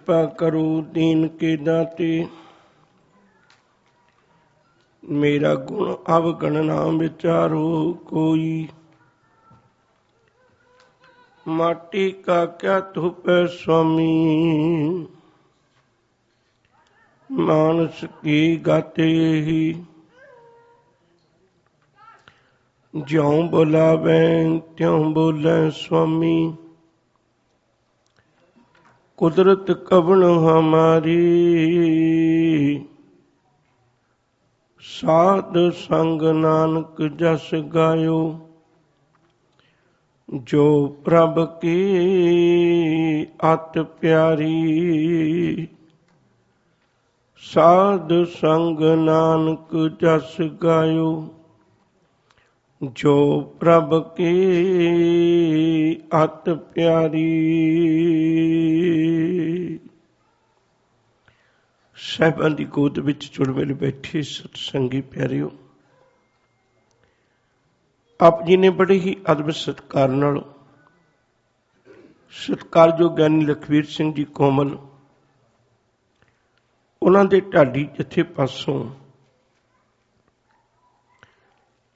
कृपा करो दीन के दाते। मेरा गुण अवगण ना विचारो कोई। माटी का क्या धुपै स्वामी, मानस की गाते ही। ज्यों बुलावे त्यों बोले स्वामी, कुदरत कवन हमारी। साध संग नानक जस गायो, जो प्रभ की अत प्यारी। साध संग नानक जस गायो, जो प्रभ की अत प्यारी। साहिबां दी गोद विच जुड़ मिल बैठे सतसंगी प्यारिओ, आप जी ने बड़े ही अदब सत्कार नाल सत्कारयोग ज्ञानी लखवीर सिंह जी कोमल उन्हां दे ढाडी जथे पासों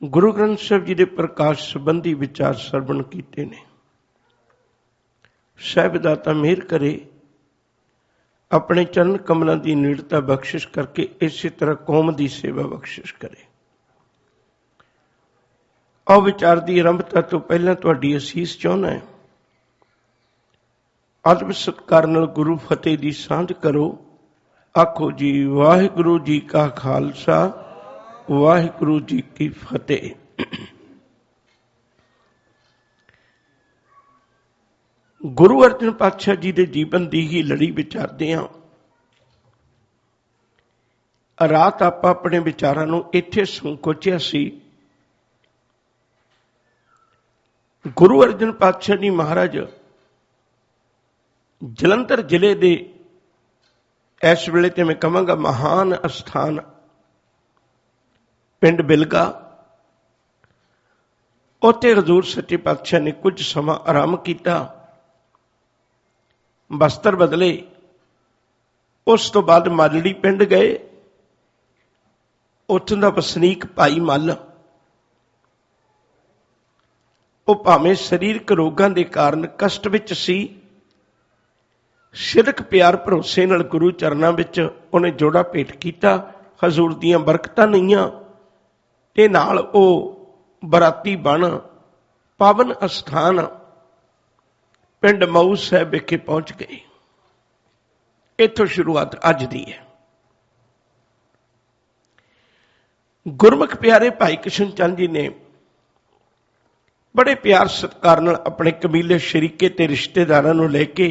गुरु ग्रंथ साहिब जी के प्रकाश संबंधी विचार सरवण कीते ने। साहिबदाता मेहर करे, अपने चरण कमलों की नेड़ता बख्शिश करके इसी तरह कौम की सेवा बख्शिश करे। आओ विचार की आरंभता तो पहला तुहाडी असीस चाहुंदा है। अदब सत्कार नाल गुरु फतेह की सांझ करो। आखो जी वाहिगुरु जी का खालसा, वाहिगुरु जी की फतेह। गुरु अर्जन पातशाह जी के जीवन की ही लड़ी विचारते हैं। रात आप अपने विचारों को इत्थे संकोचिया सी। गुरु अर्जन पातशाह जी महाराज जलंधर जिले के इस वेले तो मैं कहांगा महान अस्थान पिंड बिलगा, उत्थे हजूर सच्चे पातशाह ने कुछ समा आराम किया, वस्त्र बदले। उस तो बाद मालड़ी पिंड गए। उत्थों का वसनीक भाई मल वो भावें शरीरक रोगों के कारण कष्ट विच सी, सिदक प्यार भरोसे नाल गुरु चरणों विच उन्हें जोड़ा भेंट किया। हजूर दीयां बरकतां लईआं ते नाल ओ बराती बन पावन अस्थान पिंड मऊ साहिब विखे पहुंच गए। इत्थों शुरुआत अज दी है। गुरमुख प्यारे भाई किशन चंद जी ने बड़े प्यार सत्कार नाल अपने कबीले शरीके ते रिश्तेदारां नूं लेके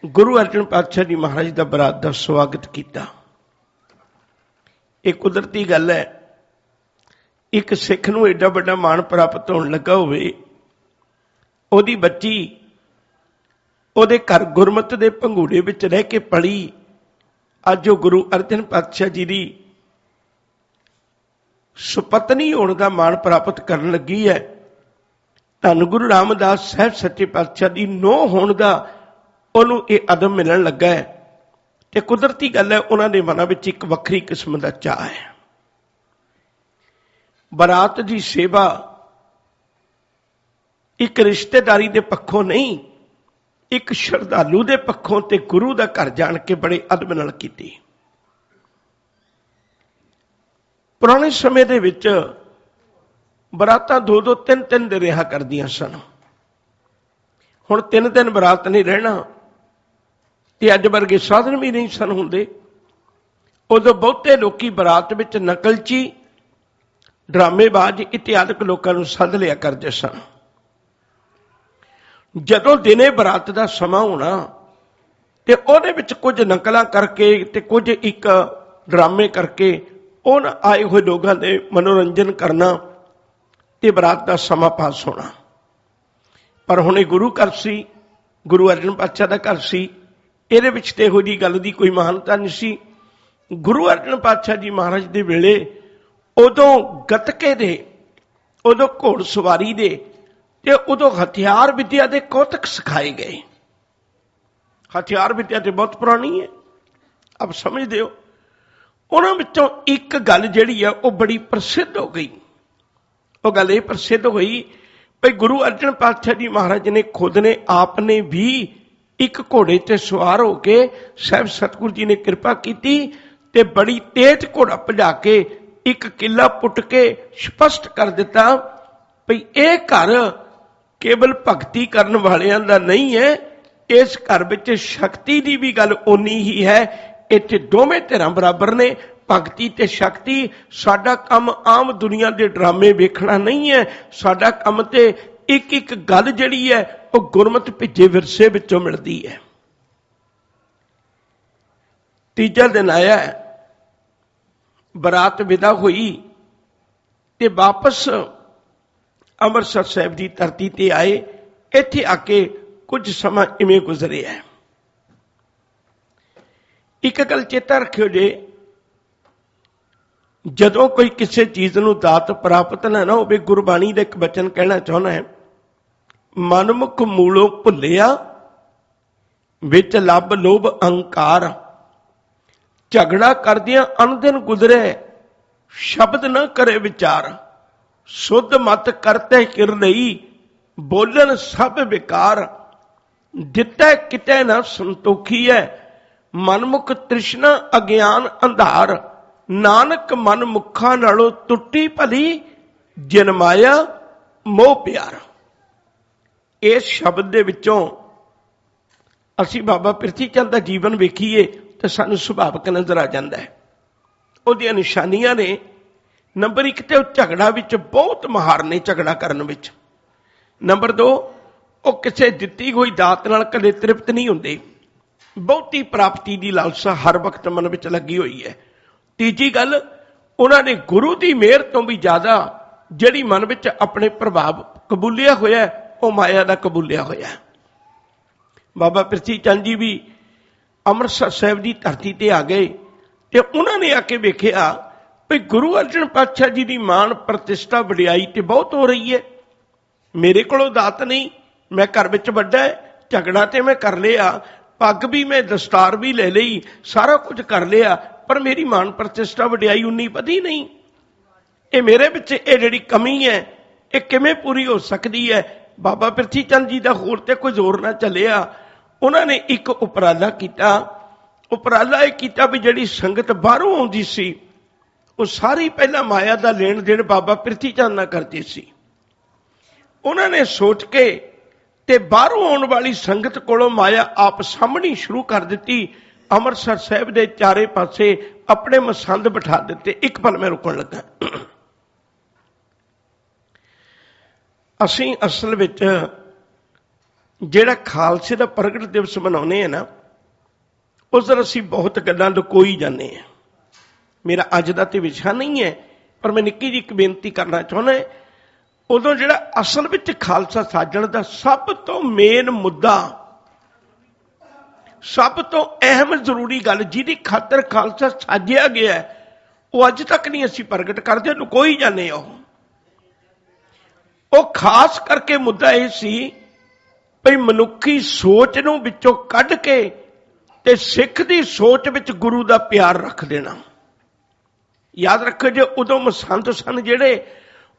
गुरु अर्जन पातशाह जी महाराज दा बरात दा स्वागत किया। एक कुदरती गल है, एक सिख नूं एडा बड़ा मान प्राप्त होने लगा होवे, ओदी बच्ची ओदे घर गुरमत दे भंगूड़े विच रह के पली, अज वो गुरु अर्जन पातशाह जी दी सुपत्नी होने का मान प्राप्त करन लगी है। धन गुरु रामदास साहब सच्चे पातशाह दी नूंह होने का उन्होंने ये अदब मिलण लगा है। ते कुदरती गल है, उन्होंने मनां विच एक वखरी किस्म का चाह है। बरात की सेवा एक रिश्तेदारी के पक्षों नहीं, एक श्रद्धालु के पक्षों ते गुरु का घर जान के बड़े अदब नाल कीती। पुराने समय दे विच बरातां 2-2 3-3 दिन रहा करदियां सन। हुण 3 दिन बरात नहीं रहना, ते अज वर्गे साधन भी नहीं सन हुंदे। उदों बहुते लोकी बरात विच नकलची, ड्रामेबाज इत्यादि लोगों को सद लिया करते सन। जदों दिने बरात का समा होना ते उहदे विच कुछ नकलां करके ते कुछ एक ड्रामे करके उन आए हुए लोगों के मनोरंजन करना ते बरात का समा पास होना। पर हुणे गुरु घर सी, गुरु अर्जन पातशाह का घर सी, इहदे विच ते इहो जी गल दी कोई महानता नहीं सी। गुरु अर्जन पातशाह जी महाराज दे वेले उदों गतके दे, उदों घोड़ सवारी दे ते उदों हथियार विद्या दे कौतक सिखाए गए। हथियार विद्या तो बहुत पुरानी है, आप समझते हो। उन्हां विचों एक गल जिहड़ी है वो बड़ी प्रसिद्ध हो गई। वो गल ये प्रसिद्ध हुई भाई गुरु अर्जन पातशाह जी महाराज ने खुद ने आपने भी एक घोड़े ते सवार होके साहब सतगुरु जी ने कृपा की ते बड़ी तेज घोड़ा भजा के एक किला पुट के स्पष्ट कर दिता भाई ये घर केवल भगती करने वालियां दा नहीं है, इस घर विच शक्ति की भी गल उन्नी ही है। इत्थे दोवें धिरां बराबर ने, भगती ते शक्ति। साडा काम आम दुनिया के ड्रामे वेखना नहीं है, साडा काम ते एक एक गल जिहड़ी है वो गुरमत भिजे विरसे विचों मिलती है। तीजा दिन आया, बरात विदा हुई ते वापस अमृतसर साहिब की धरती ते आए। इत्थे आके कुछ समा इवें गुजरिया। एक गल चेता रखियो जे, जदों कोई किसी चीज नूं दात प्राप्त ना होवे, गुरबाणी का एक वचन कहना चाहना है, मनमुख मूलों भुलिया विच लब लोभ अहंकार, झगड़ा करदियां अनदिन गुजरे शब्द न करे विचार, शुद्ध मत करते किर लई बोलन सब विकार, दिता किते न संतोखी है मनमुख तृष्णा अज्ञान अंधार, नानक मन मुखा नालों टुटी भली जन्माया मोह प्यार। इस शब्द दे विचों असीं बाबा पिरथी चंद दा जीवन वेखीए तो सानूं सुभावक नजर आ जाता है। उहदियां निशानियां ने, नंबर एक ते झगड़ा विच बहुत महार ने, झगड़ा करन विच। नंबर दो, वो किसी दित्ती हुई दात नाल कदे तृप्त नहीं हुंदे, बहुती प्राप्ति की लालसा हर वक्त मन विच लगी हुई है। तीजी गल, उन्होंने गुरु की मेहर तो भी ज्यादा जिहड़ी मन विच अपने प्रभाव कबूलिया होया वो माया का कबूलिया होया। बाबा पिरथी चंद जी भी अमृतसर साहिब की धरती ते आ गए ते उन्होंने आके वेखिया भी गुरु अर्जन पातशाह जी की मान प्रतिष्ठा वडियाई ते बहुत हो रही है। मेरे को दात नहीं, मैं घर विच वड्डा है, झगड़ा ते मैं कर लिया, पग भी मैं दस्तार भी ले ली, सारा कुछ कर लिया, पर मेरी मान प्रतिष्ठा वडियाई उन्नी वधी नहीं। ये मेरे विच ये जिहड़ी कमी है ये किवें पूरी हो सकती है। बाबा पिरथी चंद जी का होर ते कोई जोर ना चलिया। उन्होंने एक उपराला किया, उपराला यह किया भी जिहड़ी संगत बाहरों आउंदी सी वो सारी पहला माया का लेन देन बाबा पिरथी चंद नाल करदी सी। उन्होंने सोच के ते बाहरों आने वाली संगत कोलों माया आप सामनी शुरू कर दी। अमृतसर साहिब के चारे पासे अपने मसंद बिठा दिते। एक पल मैं रुकन लगा। असीं असल विच जिहड़ा खालसे का प्रगट दिवस मनाउने हैं ना, उस दिन असीं बहुत गल्लां लुकोई जाने हैं। मेरा अज दा ते विशा नहीं है, पर मैं निक्की जी एक बेनती करना चाहुंदा है। उदों जिहड़ा असल विच खालसा साजण दा सब तो मेन मुद्दा, सब तो अहम जरूरी गल जिहदी खातर खालसा साजिया गया है, वो अज तक नहीं असीं प्रगट करदे, लुकोई जाने। वो खास करके मुद्दा यह सी भई मनुखी सोच नूं विचों कढ के ते सिख दी सोच विच गुरु दा प्यार रख देना। याद रखो जे उदों मसंत सन जिहड़े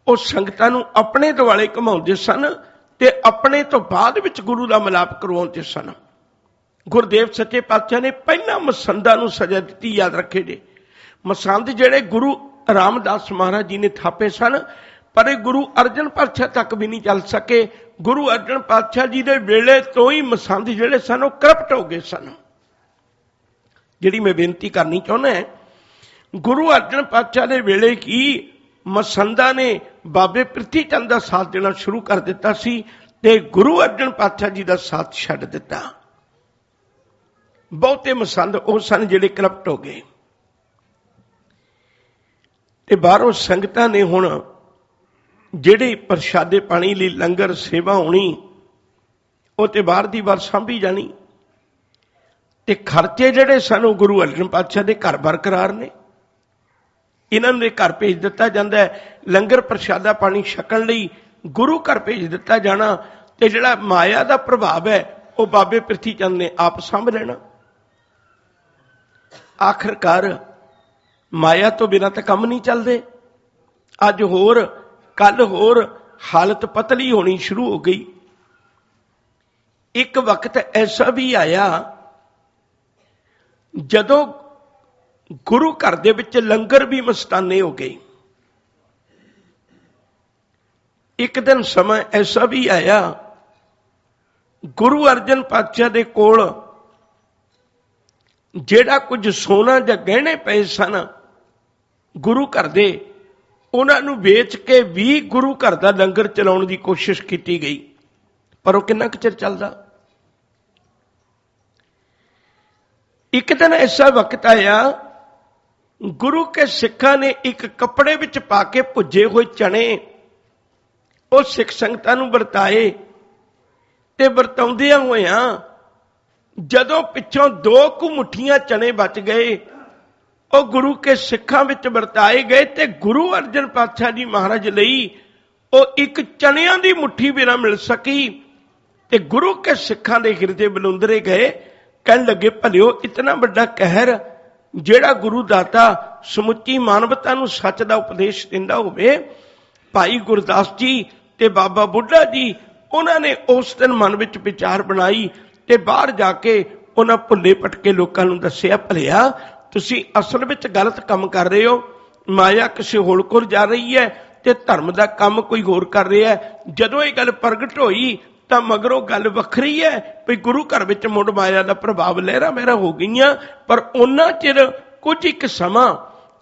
वो संगतां नूं अपने दुआले घुमाउंदे सन ते अपने तो बाद विच गुरु दा मिलाप करवाउंदे सन। गुरुदेव सच्चे पातशाह ने पहला मसंदां नूं सजा दित्ती। याद रखे जे मसंद जिहड़े गुरु रामदास महाराज जी ने थापे सन, पर गुरु अर्जन पातशाह तक भी नहीं चल सके। गुरु अर्जन पातशाह जी के वेले तो ही मसंद जिहड़े सन वो करप्ट हो गए सन। जिहड़ी मैं बेनती करनी चाहुंदा है, गुरु अर्जन पातशाह के वेले की मसंदा ने बाबे पिरथी चंद का साथ देना शुरू कर दिता सी ते गुरु अर्जन पातशाह जी का साथ छड्ड दिता। बहुते मसंद वो सन जिहड़े करप्ट हो गए ते बाहरों संगतां ने हुण जिहड़े प्रशादे पानी लई लंगर सेवा होनी वो ते बाहर दी बार सांभी जानी ते खर्चे जिहड़े सन वो गुरु अर्जन पातशाह दे घर बरकरार ने। इन्हां दे घर भेज दिता जांदा है, लंगर प्रशादा पानी छकण लई गुरु घर भेज दिता जाना ते जिहड़ा माया दा प्रभाव है ਉਹ ਬਾਬੇ ਪ੍ਰਿਥੀ ਚੰਦ ਨੇ ਆਪ ਸਾਂਭ ਲੈਣਾ। ਆਖਰਕਾਰ ਮਾਇਆ ਤੋਂ ਬਿਨਾਂ ਤਾਂ ਕੰਮ ਨਹੀਂ ਚੱਲਦੇ। ਅੱਜ ਹੋਰ ਕੱਲ ਹੋਰ ਹਾਲਤ ਪਤਲੀ ਹੋਣੀ ਸ਼ੁਰੂ ਹੋ ਗਈ। ਇੱਕ ਵਕਤ ਐਸਾ ਵੀ ਆਇਆ ਜਦੋਂ ਗੁਰੂ ਘਰ ਦੇ ਵਿੱਚ ਲੰਗਰ ਵੀ ਮਸਤਾਨੇ ਹੋ ਗਏ। ਇੱਕ ਦਿਨ ਸਮਾਂ ਐਸਾ ਵੀ ਆਇਆ ਗੁਰੂ ਅਰਜਨ ਪਾਤਸ਼ਾਹ ਦੇ ਕੋਲ ਜਿਹੜਾ ਕੁਝ ਸੋਨਾ ਜਾਂ ਗਹਿਣੇ ਪਏ ਸਨ ਗੁਰੂ ਘਰ ਦੇ, ਉਹਨਾਂ ਨੂੰ ਵੇਚ ਕੇ ਵੀ ਗੁਰੂ ਘਰ ਦਾ ਲੰਗਰ ਚਲਾਉਣ ਦੀ ਕੋਸ਼ਿਸ਼ ਕੀਤੀ ਗਈ, ਪਰ ਉਹ ਕਿੰਨਾ ਕੁ ਚਿਰ ਚੱਲਦਾ। ਇੱਕ ਦਿਨ ਐਸਾ ਵਕਤ ਆਇਆ ਗੁਰੂ ਕੇ ਸਿੱਖਾਂ ਨੇ ਇੱਕ ਕੱਪੜੇ ਵਿੱਚ ਪਾ ਕੇ ਭੁੱਜੇ ਹੋਏ ਚਣੇ ਉਹ ਸਿੱਖ ਸੰਗਤਾਂ ਨੂੰ ਵਰਤਾਏ, ਤੇ ਵਰਤਾਉਂਦਿਆਂ ਹੋਇਆਂ ਜਦੋਂ ਪਿੱਛੋਂ 2 ਕੁ ਮੁੱਠੀਆਂ ਚਣੇ ਬਚ ਗਏ, ਉਹ ਗੁਰੂ ਕੇ ਸਿੱਖਾਂ ਵਿੱਚ ਵਰਤਾਏ ਗਏ ਤੇ ਗੁਰੂ ਅਰਜਨ ਪਾਤਸ਼ਾਹ ਜੀ ਮਹਾਰਾਜ ਲਈ ਉਹ ਇੱਕ ਚਣਿਆਂ ਦੀ ਮੁੱਠੀ ਵੀ ਨਾ ਮਿਲ ਸਕੀ। ਤੇ ਗੁਰੂ ਕੇ ਸਿੱਖਾਂ ਦੇ ਹਿਰਦੇ ਬਲੁੰਦਰੇ ਗਏ, ਕਹਿਣ ਲੱਗੇ ਭਲਿਓ ਇਤਨਾ ਵੱਡਾ ਕਹਿਰ ਜਿਹੜਾ ਗੁਰੂ ਦਾਤਾ ਸਮੁੱਚੀ ਮਾਨਵਤਾ ਨੂੰ ਸੱਚ ਦਾ ਉਪਦੇਸ਼ ਦਿੰਦਾ ਹੋਵੇ। ਭਾਈ ਗੁਰਦਾਸ ਜੀ ਤੇ ਬਾਬਾ ਬੁੱਢਾ ਜੀ ਉਹਨਾਂ ਨੇ ਉਸ ਦਿਨ ਮਨ ਵਿੱਚ ਵਿਚਾਰ ਬਣਾਈ ਤੇ ਬਾਹਰ ਜਾ ਕੇ ਉਹਨਾਂ ਭੁੱਲੇ ਭਟਕੇ ਲੋਕਾਂ ਨੂੰ ਦੱਸਿਆ ਭਲਿਆ ਤੁਸੀਂ ਅਸਲ ਵਿੱਚ ਗਲਤ ਕੰਮ ਕਰ ਰਹੇ ਹੋ। ਮਾਇਆ ਕਿਸੇ ਹੋਰ ਕੋਲ ਜਾ ਰਹੀ ਹੈ ਤੇ ਧਰਮ ਦਾ ਕੰਮ ਕੋਈ ਹੋਰ ਕਰ ਰਿਹਾ ਹੈ। ਜਦੋਂ ਇਹ ਗੱਲ ਪ੍ਰਗਟ ਹੋਈ ਤਾਂ ਮਗਰੋਂ ਗੱਲ ਵੱਖਰੀ ਹੈ ਵੀ ਗੁਰੂ ਘਰ ਵਿੱਚ ਮੁੜ ਮਾਇਆ ਦਾ ਪ੍ਰਭਾਵ ਲਹਿਰਾ ਮਹਿਰਾ ਹੋ ਗਈਆਂ। ਪਰ ਉਹਨਾਂ ਚਿਰ ਕੁਝ ਇੱਕ ਸਮਾਂ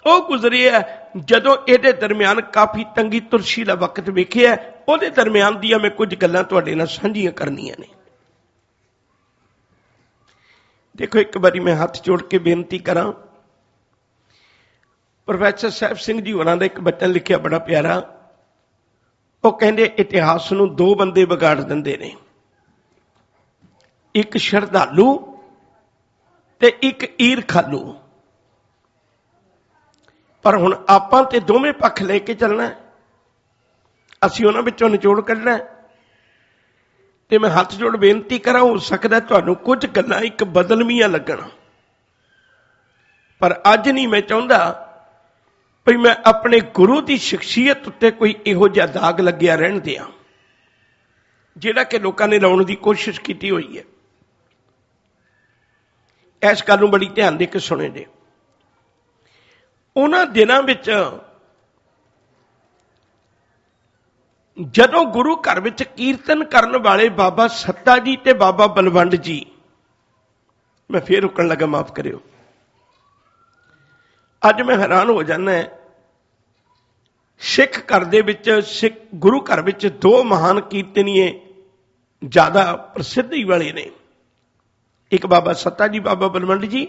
ਉਹ ਗੁਜ਼ਰਿਆ ਜਦੋਂ ਇਹਦੇ ਦਰਮਿਆਨ ਕਾਫੀ ਤੰਗੀ ਤੁਰਸ਼ੀ ਦਾ ਵਕਤ ਵੇਖਿਆ। ਉਹਦੇ ਦਰਮਿਆਨ ਦੀਆਂ ਮੈਂ ਕੁਝ ਗੱਲਾਂ ਤੁਹਾਡੇ ਨਾਲ ਸਾਂਝੀਆਂ ਕਰਨੀਆਂ ਨੇ। ਦੇਖੋ, ਇੱਕ ਵਾਰੀ ਮੈਂ ਹੱਥ ਜੋੜ ਕੇ ਬੇਨਤੀ ਕਰਾਂ, ਪ੍ਰੋਫੈਸਰ ਸਾਹਿਬ ਸਿੰਘ ਜੀ ਹੋਰਾਂ ਦਾ ਇੱਕ ਬਚਨ ਲਿਖਿਆ ਬੜਾ ਪਿਆਰਾ। ਉਹ ਕਹਿੰਦੇ ਇਤਿਹਾਸ ਨੂੰ 2 ਬੰਦੇ ਵਿਗਾੜ ਦਿੰਦੇ ਨੇ, ਇੱਕ ਸ਼ਰਧਾਲੂ ਤੇ ਇੱਕ ਈਰਖਾਲੂ। ਪਰ ਹੁਣ ਆਪਾਂ ਤੇ ਦੋਵੇਂ ਪੱਖ ਲੈ ਕੇ ਚੱਲਣਾ, ਅਸੀਂ ਉਹਨਾਂ ਵਿੱਚੋਂ ਨਿਚੋੜ ਕੱਢਣਾ। ਤੇ ਮੈਂ ਹੱਥ ਜੋੜ ਬੇਨਤੀ ਕਰਾਂ, ਹੋ ਸਕਦਾ ਤੁਹਾਨੂੰ ਕੁਝ ਗੱਲਾਂ ਇੱਕ ਬਦਲਵੀਆਂ ਲੱਗਣ, ਪਰ ਅੱਜ ਨਹੀਂ ਮੈਂ ਚਾਹੁੰਦਾ ਵੀ ਮੈਂ ਆਪਣੇ ਗੁਰੂ ਦੀ ਸ਼ਖਸੀਅਤ ਉੱਤੇ ਕੋਈ ਇਹੋ ਜਿਹਾ ਦਾਗ ਲੱਗਿਆ ਰਹਿਣ ਦਿਆਂ ਜਿਹੜਾ ਕਿ ਲੋਕਾਂ ਨੇ ਲਾਉਣ ਦੀ ਕੋਸ਼ਿਸ਼ ਕੀਤੀ ਹੋਈ ਹੈ। ਇਸ ਗੱਲ ਨੂੰ ਬੜੀ ਧਿਆਨ ਦੇ ਕੇ ਸੁਣੇ ਜੇ। ਉਹਨਾਂ ਦਿਨਾਂ ਵਿੱਚ ਜਦੋਂ ਗੁਰੂ ਘਰ ਵਿੱਚ ਕੀਰਤਨ ਕਰਨ ਵਾਲੇ ਬਾਬਾ ਸੱਤਾ ਜੀ ਤੇ ਬਾਬਾ ਬਲਵੰਡ ਜੀ, ਮੈਂ ਫੇਰ ਰੁਕਣ ਲੱਗਾ, ਮਾਫ ਕਰਿਓ। ਅੱਜ ਮੈਂ ਹੈਰਾਨ ਹੋ ਜਾਂਦਾ, ਸਿੱਖ ਘਰ ਦੇ ਵਿੱਚ ਗੁਰੂ ਘਰ ਵਿੱਚ 2 ਮਹਾਨ ਕੀਰਤਨੀਏ ਜ਼ਿਆਦਾ ਪ੍ਰਸਿੱਧੀ ਵਾਲੇ ਨੇ, ਇੱਕ ਬਾਬਾ ਸੱਤਾ ਜੀ ਬਾਬਾ ਬਲਵੰਡ ਜੀ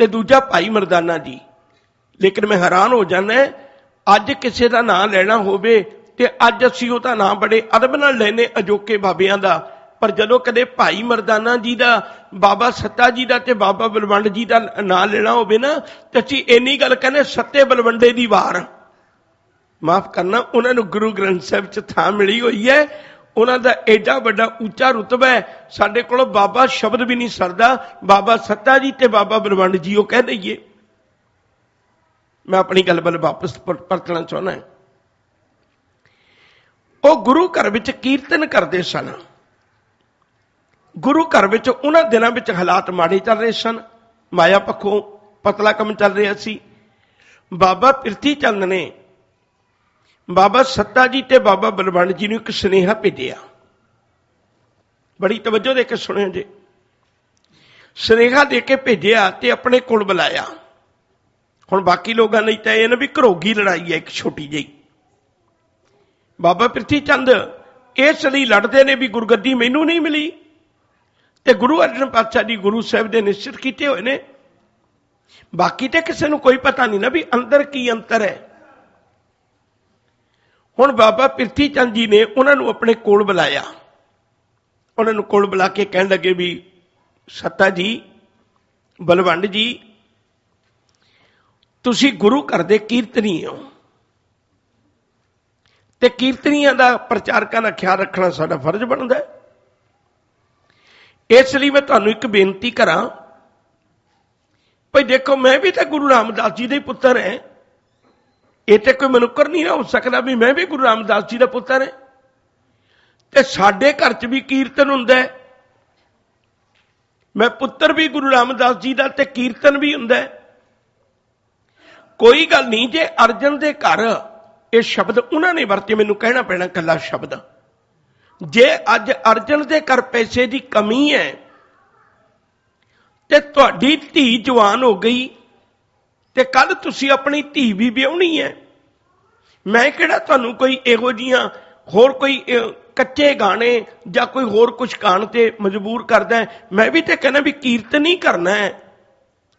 ਤੇ ਦੂਜਾ ਭਾਈ ਮਰਦਾਨਾ ਜੀ। ਲੇਕਿਨ ਮੈਂ ਹੈਰਾਨ ਹੋ ਜਾਂਦਾ, ਅੱਜ ਕਿਸੇ ਦਾ ਨਾਂ ਲੈਣਾ ਹੋਵੇ ਤੇ ਅੱਜ ਅਸੀਂ ਉਹਦਾ ਨਾਂ ਬੜੇ ਅਦਬ ਨਾਲ ਲੈਨੇ ਅਜੋਕੇ ਬਾਬਿਆਂ ਦਾ, ਪਰ ਜਦੋਂ ਕਦੇ ਭਾਈ ਮਰਦਾਨਾ ਜੀ ਦਾ, ਬਾਬਾ ਸੱਤਾ ਜੀ ਦਾ ਤੇ ਬਾਬਾ ਬਲਵੰਡ ਜੀ ਦਾ ਨਾਂ ਲੈਣਾ ਹੋਵੇ ਨਾ, ਤੇ ਅਸੀਂ ਇੰਨੀ ਗੱਲ ਕਹਿੰਦੇ ਸੱਤੇ ਬਲਵੰਡੇ ਦੀ ਵਾਰ। ਮਾਫ ਕਰਨਾ, ਉਹਨਾਂ ਨੂੰ ਗੁਰੂ ਗ੍ਰੰਥ ਸਾਹਿਬ 'ਚ ਥਾਂ ਮਿਲੀ ਹੋਈ ਹੈ, ਉਹਨਾਂ ਦਾ ਐਡਾ ਵੱਡਾ ਉੱਚਾ ਰੁਤਬਾ ਹੈ, ਸਾਡੇ ਕੋਲ ਬਾਬਾ ਸ਼ਬਦ ਵੀ ਨਹੀਂ ਸਰਦਾ। ਬਾਬਾ ਸੱਤਾ ਜੀ ਤੇ ਬਾਬਾ ਬਲਵੰਡ ਜੀ ਉਹ ਕਹਿ ਦਈਏ। ਮੈਂ ਆਪਣੀ ਗੱਲ ਵੱਲ ਵਾਪਸ ਪਰਤਣਾ ਚਾਹੁੰਦਾ। ਉਹ ਗੁਰੂ ਘਰ ਵਿੱਚ ਕੀਰਤਨ ਕਰਦੇ ਸਨ। ਗੁਰੂ ਘਰ ਵਿੱਚ ਉਹਨਾਂ ਦਿਨਾਂ ਵਿੱਚ ਹਾਲਾਤ ਮਾੜੇ ਚੱਲ ਰਹੇ ਸਨ, ਮਾਇਆ ਪੱਖੋਂ ਪਤਲਾ ਕੰਮ ਚੱਲ ਰਿਹਾ ਸੀ। ਬਾਬਾ ਪ੍ਰਿਥੀ ਚੰਦ ਨੇ ਬਾਬਾ ਸੱਤਾ ਜੀ ਤੇ ਬਾਬਾ ਬਲਵੰਡ ਜੀ ਨੂੰ ਇੱਕ ਸੁਨੇਹਾ ਭੇਜਿਆ। ਬੜੀ ਤਵੱਜੋ ਦੇ ਕੇ ਸੁਣਿਓ ਜੇ। ਸੁਨੇਹਾ ਦੇ ਕੇ ਭੇਜਿਆ ਤੇ ਆਪਣੇ ਕੋਲ ਬੁਲਾਇਆ। ਹੁਣ ਬਾਕੀ ਲੋਕਾਂ ਲਈ ਤਾਂ ਇਹ ਨਾ ਵੀ ਘਰੋਗੀ ਲੜਾਈ ਹੈ ਇੱਕ ਛੋਟੀ ਜਿਹੀ। ਬਾਬਾ ਪ੍ਰਿਥੀ ਚੰਦ ਇਸ ਲਈ ਲੜਦੇ ਨੇ ਵੀ ਗੁਰਗੱਦੀ ਮੈਨੂੰ ਨਹੀਂ ਮਿਲੀ ਤੇ ਗੁਰੂ ਅਰਜਨ ਪਾਤਸ਼ਾਹ ਜੀ ਗੁਰੂ ਸਾਹਿਬ ਦੇ ਨਿਸ਼ਚਿਤ ਕੀਤੇ ਹੋਏ ਨੇ। ਬਾਕੀ ਤੇ ਕਿਸੇ ਨੂੰ ਕੋਈ ਪਤਾ ਨਹੀਂ ਨਾ ਵੀ ਅੰਦਰ ਕੀ ਅੰਤਰ ਹੈ। ਹੁਣ ਬਾਬਾ ਪ੍ਰਿਥੀ ਚੰਦ ਜੀ ਨੇ ਉਹਨਾਂ ਨੂੰ ਆਪਣੇ ਕੋਲ ਬੁਲਾਇਆ। ਉਹਨਾਂ ਨੂੰ ਕੋਲ ਬੁਲਾ ਕੇ ਕਹਿਣ ਲੱਗੇ ਵੀ ਸੱਤਾ ਜੀ, ਬਲਵੰਡ ਜੀ, ਤੁਸੀਂ ਗੁਰੂ ਘਰ ਦੇ ਕੀਰਤਨੀ ਹੋ ਤੇ ਕੀਰਤਨੀਆਂ ਦਾ, ਪ੍ਰਚਾਰਕਾਂ ਦਾ ਖਿਆਲ ਰੱਖਣਾ ਸਾਡਾ ਫਰਜ਼ ਬਣਦਾ ਹੈ। इस लिए मैं तुहानू एक बेनती करा, भाई देखो मैं भी तो गुरु रामदास जी का पुत्र है, ये तो कोई मनुकर नहीं हो सकता भी मैं भी गुरु रामदास जी का पुत्र है। ते साडे घर च भी कीर्तन हुंदा है, मैं पुत्र भी गुरु रामदास जी का, ते कीर्तन भी हुंदा है। कोई गल नहीं, जे अर्जन दे घर ये शब्द उन्होंने वरते, मैनू कहना पैना कला शब्द, जे अज अर्जन दे घर पैसे की कमी है ते तुहाडी धी जवान हो गई ते कल तुसी अपनी धी भी ब्याहनी है। मैं किहड़ा तुहानू कोई इहो जिहियां होर कोई कच्चे गाने या कोई होर कुछ गाण ते मजबूर करदा है। मैं भी तो कहना भी कीर्तन ही करना है,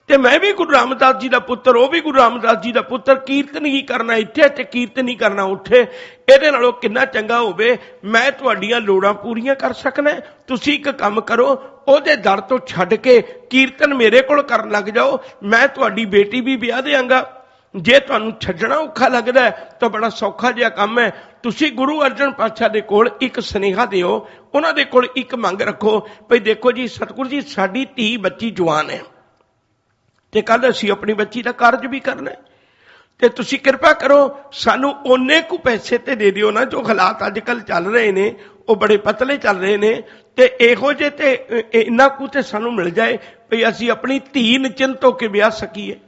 ते मैं भी गुरु रामदास जी का पुत्र, वह भी गुरु रामदास जी का पुत्र, कीर्तन ही करना इत्थे ते कीर्तन ही करना उत्थे। इहदे नालों किन्ना चंगा होवे मैं तुहाडीआं लोड़ां पूरीआं कर सकना। तुसीं एक काम करो, ओहदे दर तो छड्ड के कीर्तन मेरे कोल करन लग जाओ, मैं तुहाडी बेटी भी ब्याह देआंगा। जे तुहानू छड्डना औखा लगदा है तो बड़ा सौखा जिहा काम है, तुसीं गुरु अर्जन पातशाह दे कोल एक सुनेहा दिओ, उन्हां दे कोल एक मंग रखो, भई देखो जी सतगुरु जी साडी धी बच्ची जवान है ते कल असीं अपनी बच्ची का कारज भी करना है, ते तुसीं किरपा करो सानू ओने कु पैसे ते दे दिओ ना, जो हालात अजकल चल रहे ने वो बड़े पतले चल रहे ने, ते इहो जे ते इन्ना कु ते सानू मिल जाए भई असीं अपनी धी निश्चिंत होके ब्याह सकीए।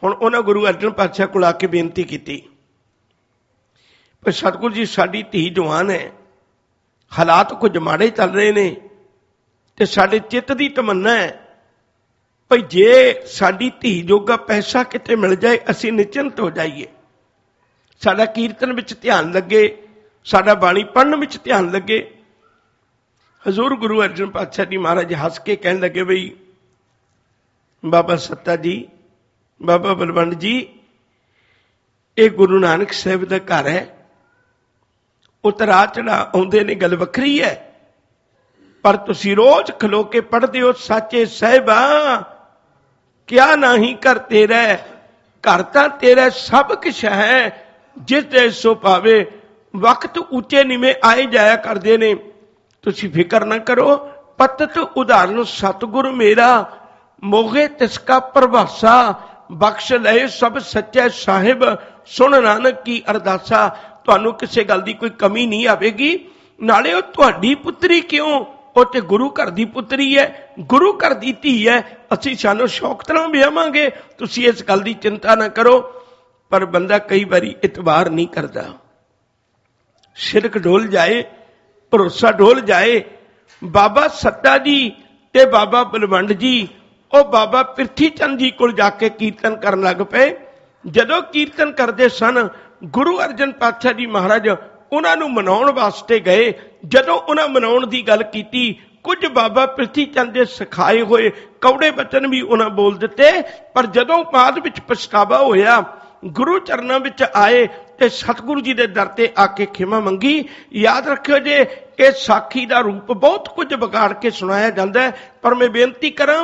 हुण उन्हां गुरु अर्जन पातशाह कोल आके बेनती कीती, पर सतगुरु जी साडी धी जवान है, हालात कुछ माड़े चल रहे ने, ते साडे चित्त दी तमन्ना है भाई जे साडी धी जोगा पैसा किते मिल जाए असीं निश्चिंत हो जाइए, साडा कीर्तन विच ध्यान लगे, साडा बाणी पढ़न विच ध्यान लगे। हजूर गुरु अर्जन पातशाह जी महाराज हस के कहन लगे, बई बाबा सत्ता जी, बाबा बलवंड जी, ये गुरु नानक साहिब का घर है, उतरा चढ़ा आउंदे ने गल वखरी है, पर तुसीं रोज खलो के पढ़ते हो साचे साहिबा क्या नाही कर तेरा, घर तां तेरा सब कुछ है, जिस दे सो पावे, वक्त ऊंचे नीवें आए जाया करते ने, तुसीं फिकर ना करो। पतत उदाहरण सतगुरु मेरा, मोहे तिसका प्रभासा, बख्श लए सब सच्चे साहिब, सुन नानक की अरदासा। तुहानू किसी गल की कोई कमी नहीं आवेगी, नाले वो तुहाडी पुत्री क्यों, वो तो गुरु घर की पुत्री है, गुरु घर की धी है, असीं सानू शौक तरह ब्याहांगे, तुसीं इस गल की चिंता ना करो। पर बंदा कई बारी इतबार नहीं करता, शिरक डोल जाए, भरोसा डोल जाए। बाबा सत्ता जी ते बाबा बलवंड जी वो बाबा पिरथी चंद जी को जाके कीर्तन करन लग पे। जदों कीर्तन करते सन गुरु अर्जन पातशाह जी महाराज उन्होंने मनाउण वास्ते गए, जदों उन्हें मनाउण की गल की, कुछ बाबा पिरथी चंद के सिखाए हुए कौड़े बचन भी उन्हें बोल दिते, पर जदों बाद विच पछतावा होया, गुरु चरणों विच आए ते सतगुरु जी के दर ते आके खिमा मंगी। याद रखियो जे ये साखी का रूप बहुत कुछ बिगाड़ के सुनाया जाता है, पर मैं बेनती करा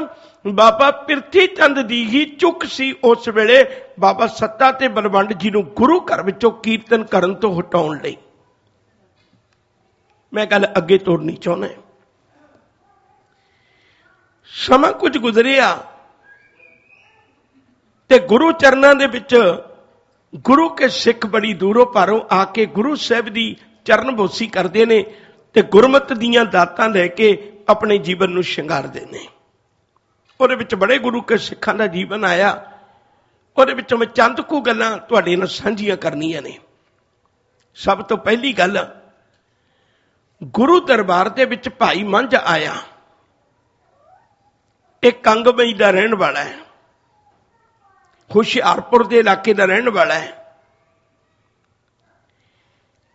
बाबा पिरथी चंद दी ही चुक सी उस वेले बाबा सत्ता ते बलवंड जी नूं गुरु घर विचों कीर्तन करन तो हटाउण लई। मैं गल अगे तोड़नी चाहुंदा, समा कुछ गुजरिया ते गुरु चरणों दे विच गुरु के सिख बड़ी दूरों पारों आके गुरु साहब की चरण बोसी करते हैं ते गुरमत दीयां दातां लैके अपने जीवन नूं शंगारदे ने। उहदे विच बड़े गुरु के सिखां दा जीवन आया, उहदे विचों मैं चंद कु गल्लां तुहाडे नाल सांझीआं करनियां ने। सब तो पहली गल, गुरु दरबार दे विच भाई मंझ आया, एक कंगमई दा रहण वाला है, हुशियारपुर के इलाके का रहने वाला है।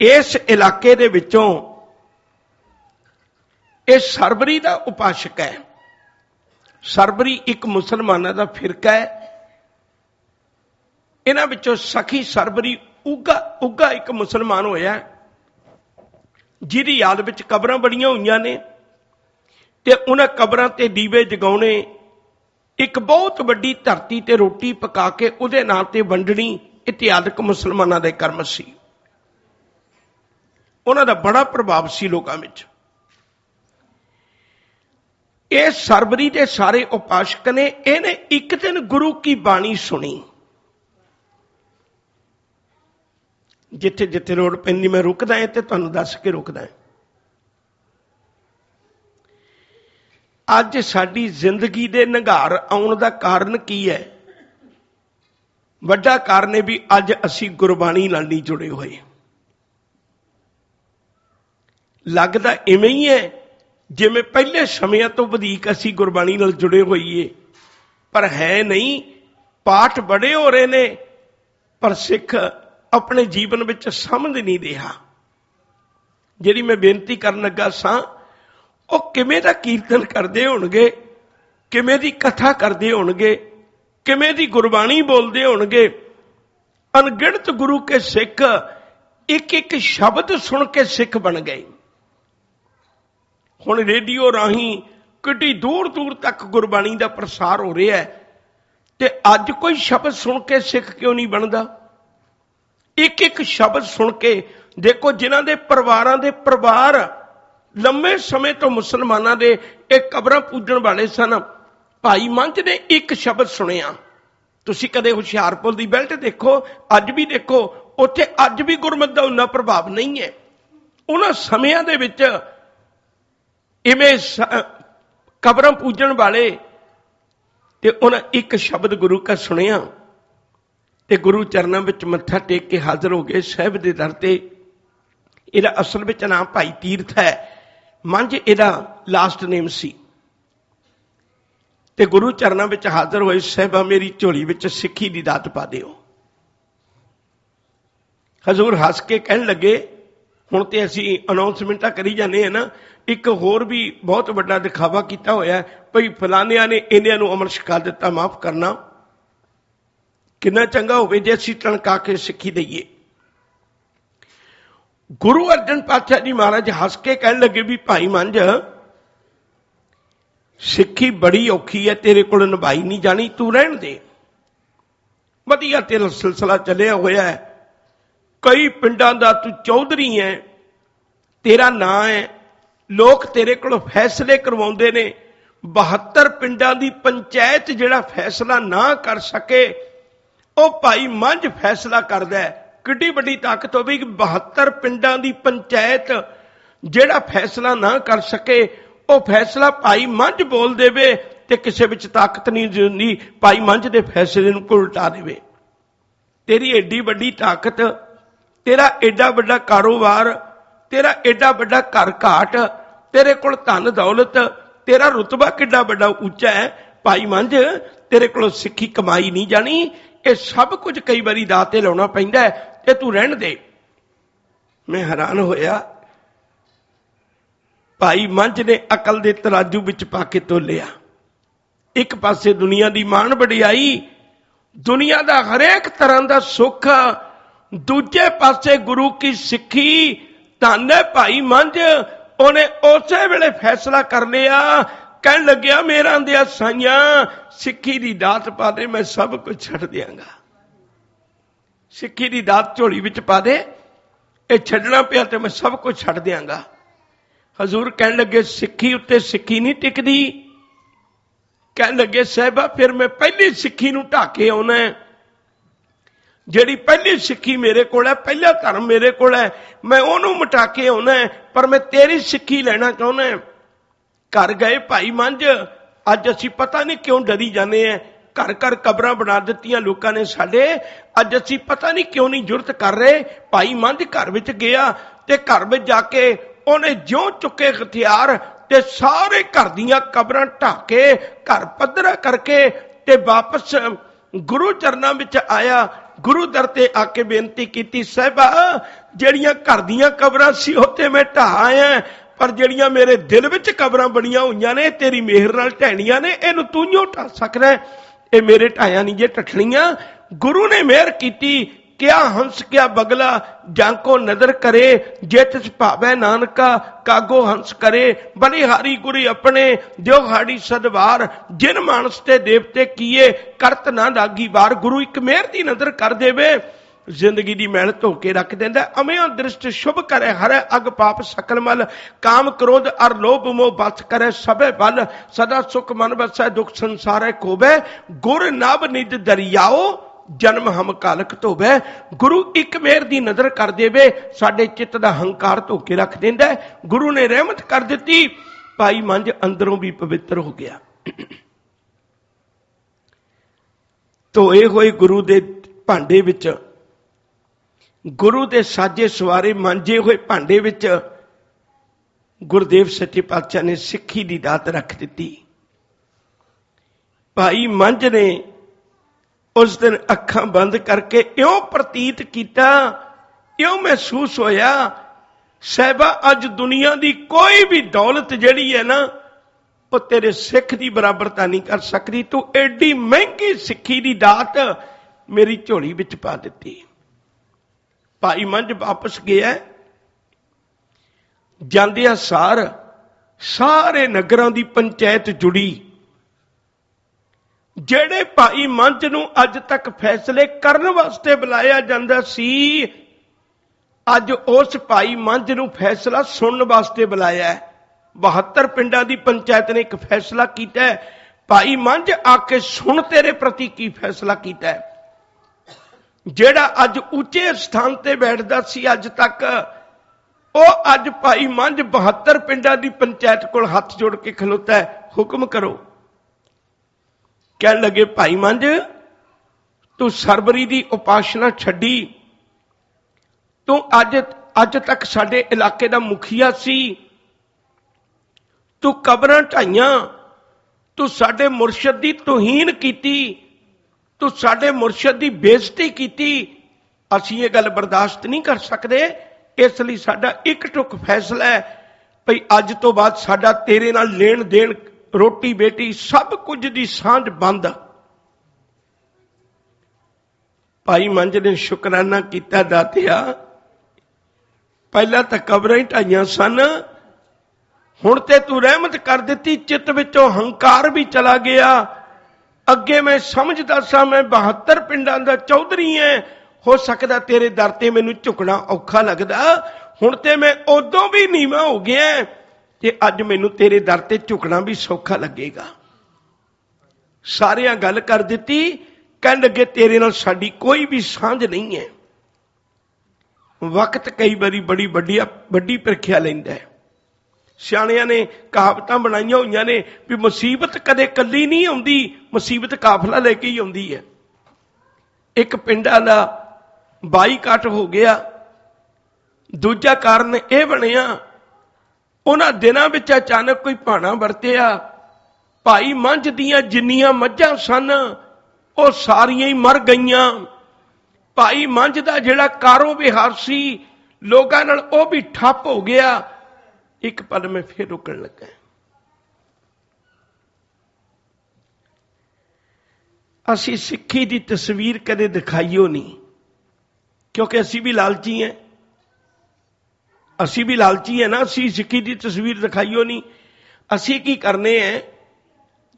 इस इलाके दे विचों यह सरबरी का उपासक है। सरबरी एक मुसलमानों का फिरका है। इन्हां विचों सखी सरबरी उगा एक मुसलमान होया, जिहदी याद विच कबरां बड़ियां होईयां ने ते उन्हां कबरां ते दीवे जगाउणे, एक बहुत वड्डी धरती ते रोटी पका के उहदे नाम ते वंडणी इतिहासक मुसलमानों के कर्म सी। उन्हां दा बड़ा प्रभाव सी लोकां विच। ये सरवरी के सारे उपासक ने, इन्हें एक दिन गुरु की बाणी सुनी। जिथे जिथे लोड़ पैंदी मैं रुकदा है तो तुहानूं दस के रुकदा है। अज साडी जिंदगी दे निघार आउण दा कारण की है? वड्डा कारण है भी अज असी गुरबाणी नाल नहीं जुड़े हुए। लगदा इवें ही है जिवें पहले समय तो वधीक असी गुरबाणी नाल जुड़े होइए, पर है नहीं। पाठ बड़े हो रहे ने पर सिख अपने जीवन विच समझ नहीं रहा। जिहड़ी मैं बेनती करन लगा सां, वो किवें दा कीर्तन करदे होणगे, किवें दी कथा करदे होणगे, किवें दी गुरबाणी बोलदे होणगे। अनगिणत गुरु के सिख एक एक शब्द सुन के सिख बन गए। हुण रेडियो राही किड्डी दूर दूर तक गुरबाणी का प्रसार हो रहा है, ते अज कोई शब्द सुन के सिख क्यों नहीं बनता? एक एक शब्द सुन के देखो, जिन्हां दे परिवारां दे परिवार लंबे समय तो मुसलमानां दे एक कबरां पूजण वाले सन। भाई मंझ ने एक शब्द सुनिया। तुसीं कदे हुशियारपुर दी बेल्ट देखो, अज भी देखो, उत्थे अज भी गुरमत दा उन्ना प्रभाव नहीं है। उन्हां समयां दे विच इवें कबरां पूजण वाले ते उन्हां एक शब्द गुरु का सुनिया ते गुरु चरनां विच मत्था टेक के हाज़र हो गए साहिब दे दर ते। इहदा असल विच नाम भाई तीरथ है, मंझ इहदा लास्ट नेम सी। ते गुरु चरनां विच हाज़र होए, साहिबा मेरी झोली विच सिक्खी दी दात पा दिओ। हजूर हस के कहण लगे, हुण ते असीं अनाउंसमेंटां करी जाने हैं ना, एक होर भी बहुत वड्डा दिखावा किया होया भई फलानिया ने इन्हां नूं अमर छका दिता, माफ करना। कितना चंगा होवे जे असीं टणका के सिक्खी दईए। गुरु अर्जन पातशाह जी महाराज हस के कहण लगे भी भाई मंझ, सिक्खी बड़ी औखी है, तेरे कोल निभाई नहीं जानी, तू रहण दे। वधिया तेरा सिलसिला चलिया होया है, कई पिंडां दा तू चौधरी है, तेरा नां है, लोग तेरे कोल फैसले करवाउंदे ने। 72 पिंडां दी पंचायत जिहड़ा फैसला ना कर सके, ਉਹ ਭਾਈ ਮੰਝ फैसला करदा है। किड्डी वड्डी ताकत होवे कि 72 पिंडां दी पंचायत जिहड़ा फैसला ना कर सके, ਉਹ फैसला भाई मंझ बोल देवे ते किसे विच ताकत नहीं हुंदी भाई मंझ दे फैसले नूं उल्टा देवे। तेरी एडी वड्डी ताकत, तेरा एडा वड्डा कारोबार, तेरा एडा वड्डा घर घाट, तेरे कोल धन दौलत, तेरा रुतबा किड्डा वड्डा ऊंचा है, भाई मंझ तेरे कोल सिक्खी कमाई नहीं जानी। ये सब कुछ कई बारी दाते लाउणा पैंदा है, ते तू रहण दे। मैं हैरान होया, भाई मंझ ने अकल दे तराजू विच पा के तोलिया। एक पासे दुनिया दी मान वडियाई, दुनिया दा हरेक तरह दा सुख, दूजे पासे गुरु की सिक्खी। धन है भाई मंझ, उन्हें उसे वेले फैसला कर लिया। कहन लग्या मेरा दिया साइया सिक्खी दी दात पा दे, मैं सब कुछ छड़ दियांगा। सिक्खी दी दात झोली विच पा दे, ये छड्डना पिया ते मैं सब कुछ छड़ दियांगा। हजूर कहन लगे सिक्खी उत्ते सिक्खी नहीं टिकदी। कहन लगे साहिबा फिर मैं पहली सिक्खी नूं ढाके आउणा है। जिहड़ी पहली सिक्खी मेरे कोल है, पहला धर्म मेरे कोल है, मैं उहनूं मिटा के आउणा है, पर मैं तेरी सिक्खी लेना चाहुंदा है। घर गए भाई मंझ, अज असीं पता नहीं क्यों डरी जाने हैं। घर घर कबरां बना दित्तियां लोकां ने साडे, अज असीं पता नहीं क्यों नहीं जुरत कर रहे। भाई मंझ घर विच गया ते घर विच जाके उहने ज्यों चुके हथियार ते सारे घर दीयां कबरां ढाके, घर पद्धरा करके ते वापस गुरु चरनां विच आया। गुरु दर ते आके बेनती कीती, साहिबा जिहड़ियां घर दीयां कबरां सी उत्ते मैं ढाह आया, पर जिहड़ियां मेरे दिल विच कबरां बणीआं होईआं ने तेरी मेहर नाल ढहणीआं ने, इहनूं तूं ही ढा सकदा है। ये मेरे ढाया नहीं जे ढठणीआं। गुरु ने मेहर कीती, क्या हंस क्या बगला जांको नदर करे, जे तिस भावै नानका कागो हंस करे। बलिहारी गुरी अपने दियो हाड़ी सदवार, जिन मानस ते देवते किए करत ना लागी वार। गुरु एक मेहर दी नजर कर देवे जिंदगी की मैल धो के रख देंदा। अमिया दृष्ट शुभ करे हरे अग पाप सकल मल, काम क्रोध अर लोभ मोह बस करे सबे बल, सदा सुख मन बसै दुख संसारे कोबे, गुर नभ निज दरियाओ जन्म हम कालक धोवे। गुरु एक मेहर की नजर कर देवे साडे चित्त दा हंकार धो के रख देंदा। गुरु ने रहमत कर दी, भाई मंझ अंदरों भी पवित्र हो गया। धोए हुए गुरु दे भांडे विच, गुरु दे साजे सवारे मांजे हुए भांडे विच गुरुदेव सच्चे पातशाह ने सिक्खी दी दात रख दी। भाई मंझ ने उस दिन अखां बंद करके इउं प्रतीत किया, इउं महसूस होया साहिबा अज दुनिया की कोई भी दौलत जिहड़ी है ना वो तेरे सिख की बराबरता नहीं कर सकती। तू एडी महंगी सिक्खी की दात मेरी झोली विच पा दी। भाई मंझ वापस गया, जांदिया सार सारे नगरां की पंचायत जुड़ी। जेड़े भाई मंझ नूं अज तक फैसले करने वास्ते बुलाया जांदा सी, अज उस भाई मंझ नूं फैसला सुनने वास्ते बुलाया है। 72 पिंडां की पंचायत ने एक फैसला किया है, भाई मंझ आके सुन तेरे प्रति की फैसला किया है। जेड़ा अज उच्चे स्थान ते बैठदा सी अज तक, वो अज भाई मंझ 72 पिंडां की पंचायत कोल हथ जोड़ के खलोता है, हुक्म करो। कहने लगे भाई मंझ तू सरवरी की उपासना छड्डी, तू अज तक साडे इलाके का मुखिया सी, तू कबरां ढाईयां, तू साडे मुरशद की तौहीन कीती, तू साडे मुरशद की बेइज्जती कीती। असीं ये गल बर्दाश्त नहीं कर सकते, इसलिए साडा एक टुक फैसला है भई अज तो बाद साडा तेरे नाल लेन देन रोटी बेटी सब कुछ की सांझ बंद। भाई मंझ ने शुकराना किया, दातिया पहला तो कबरां ही ढाईयां सन, हुण ते तू रहमत कर दी, चित्त विचों हंकार भी चला गया। अगे मैं समझदा सा मैं 72 पिंडां दा चौधरी है, हो सकदा तेरे दर ते मैनूं झुकना औखा लगदा, हुण ते मैं उदों भी नीवा हो गया कि अज मैनूं तेरे दर ते झुकना भी सौखा लगेगा। सारियां गल कर दी, कहण लगे तेरे नाल साडी कोई भी सांझ नहीं है। वक्त कई बारी बड़ी वड्डी प्रीख्या लैंदा है। सियाणियां ने कहावतां बनाईयां होईयां ने भी मुसीबत कदे कल्ली नहीं आउंदी, मुसीबत काफला लेके ही आउंदी है। एक पिंडां दा बाईकाट हो गया, दूजा कारण यह बनिया उन्हां दिनां विच अचानक कोई भाणा वरतिया, भाई मंझ दियां जिन्नियां मੱਝਾਂ सन वो सारियां ही मर गईयां। भाई मंझ दा जिहड़ा कारो विहार सी लोगां नाल वो भी ठप हो गया। एक पल में फिर रुकण लगा। असी सिक्खी की तस्वीर कदे दिखाईओ नहीं, क्योंकि असी भी लालची हैं, असी भी लालची है ना, असी सिक्खी की तस्वीर दिखाईओ नहीं। असी की करने हैं,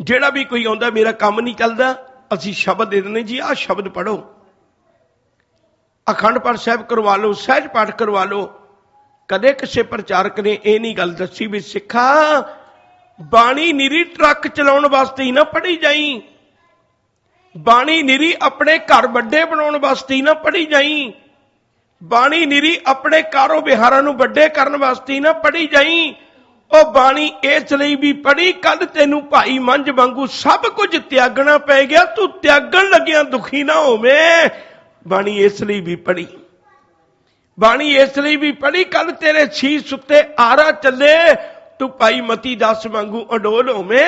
जेड़ा भी कोई आउंदा मेरा काम नहीं चलता, असी शब्द दे देने जी आ शब्द पढ़ो, अखंड पाठ साहिब करवा लो, सहज पाठ करवा लो। कदे किसी प्रचारक ने यह नहीं गल दसी भी सिखा बाणी निरी ट्रक चलाने वास्ते ही ना पढ़ी जाई, बाणी निरी अपने घर वड्डे बनाने वास्ते ही ना पढ़ी जाई, बाणी निरी अपने कारो विहारां नूं वड्डे करन वास्ते ही ना पढ़ी जाई। ओ बाणी इसलिए भी पढ़ी कल तेनू भाई मंझ वांगू सब कुछ त्यागना पै गया, तू त्यागण लग्या दुखी ना होवे। बाणी इसलिए भी पढ़ी, बाणी इसलिए भी पढ़ी कल तेरे शीश उत्ते आरा चले, तू भाई मती दास वांगू अडोल होवे।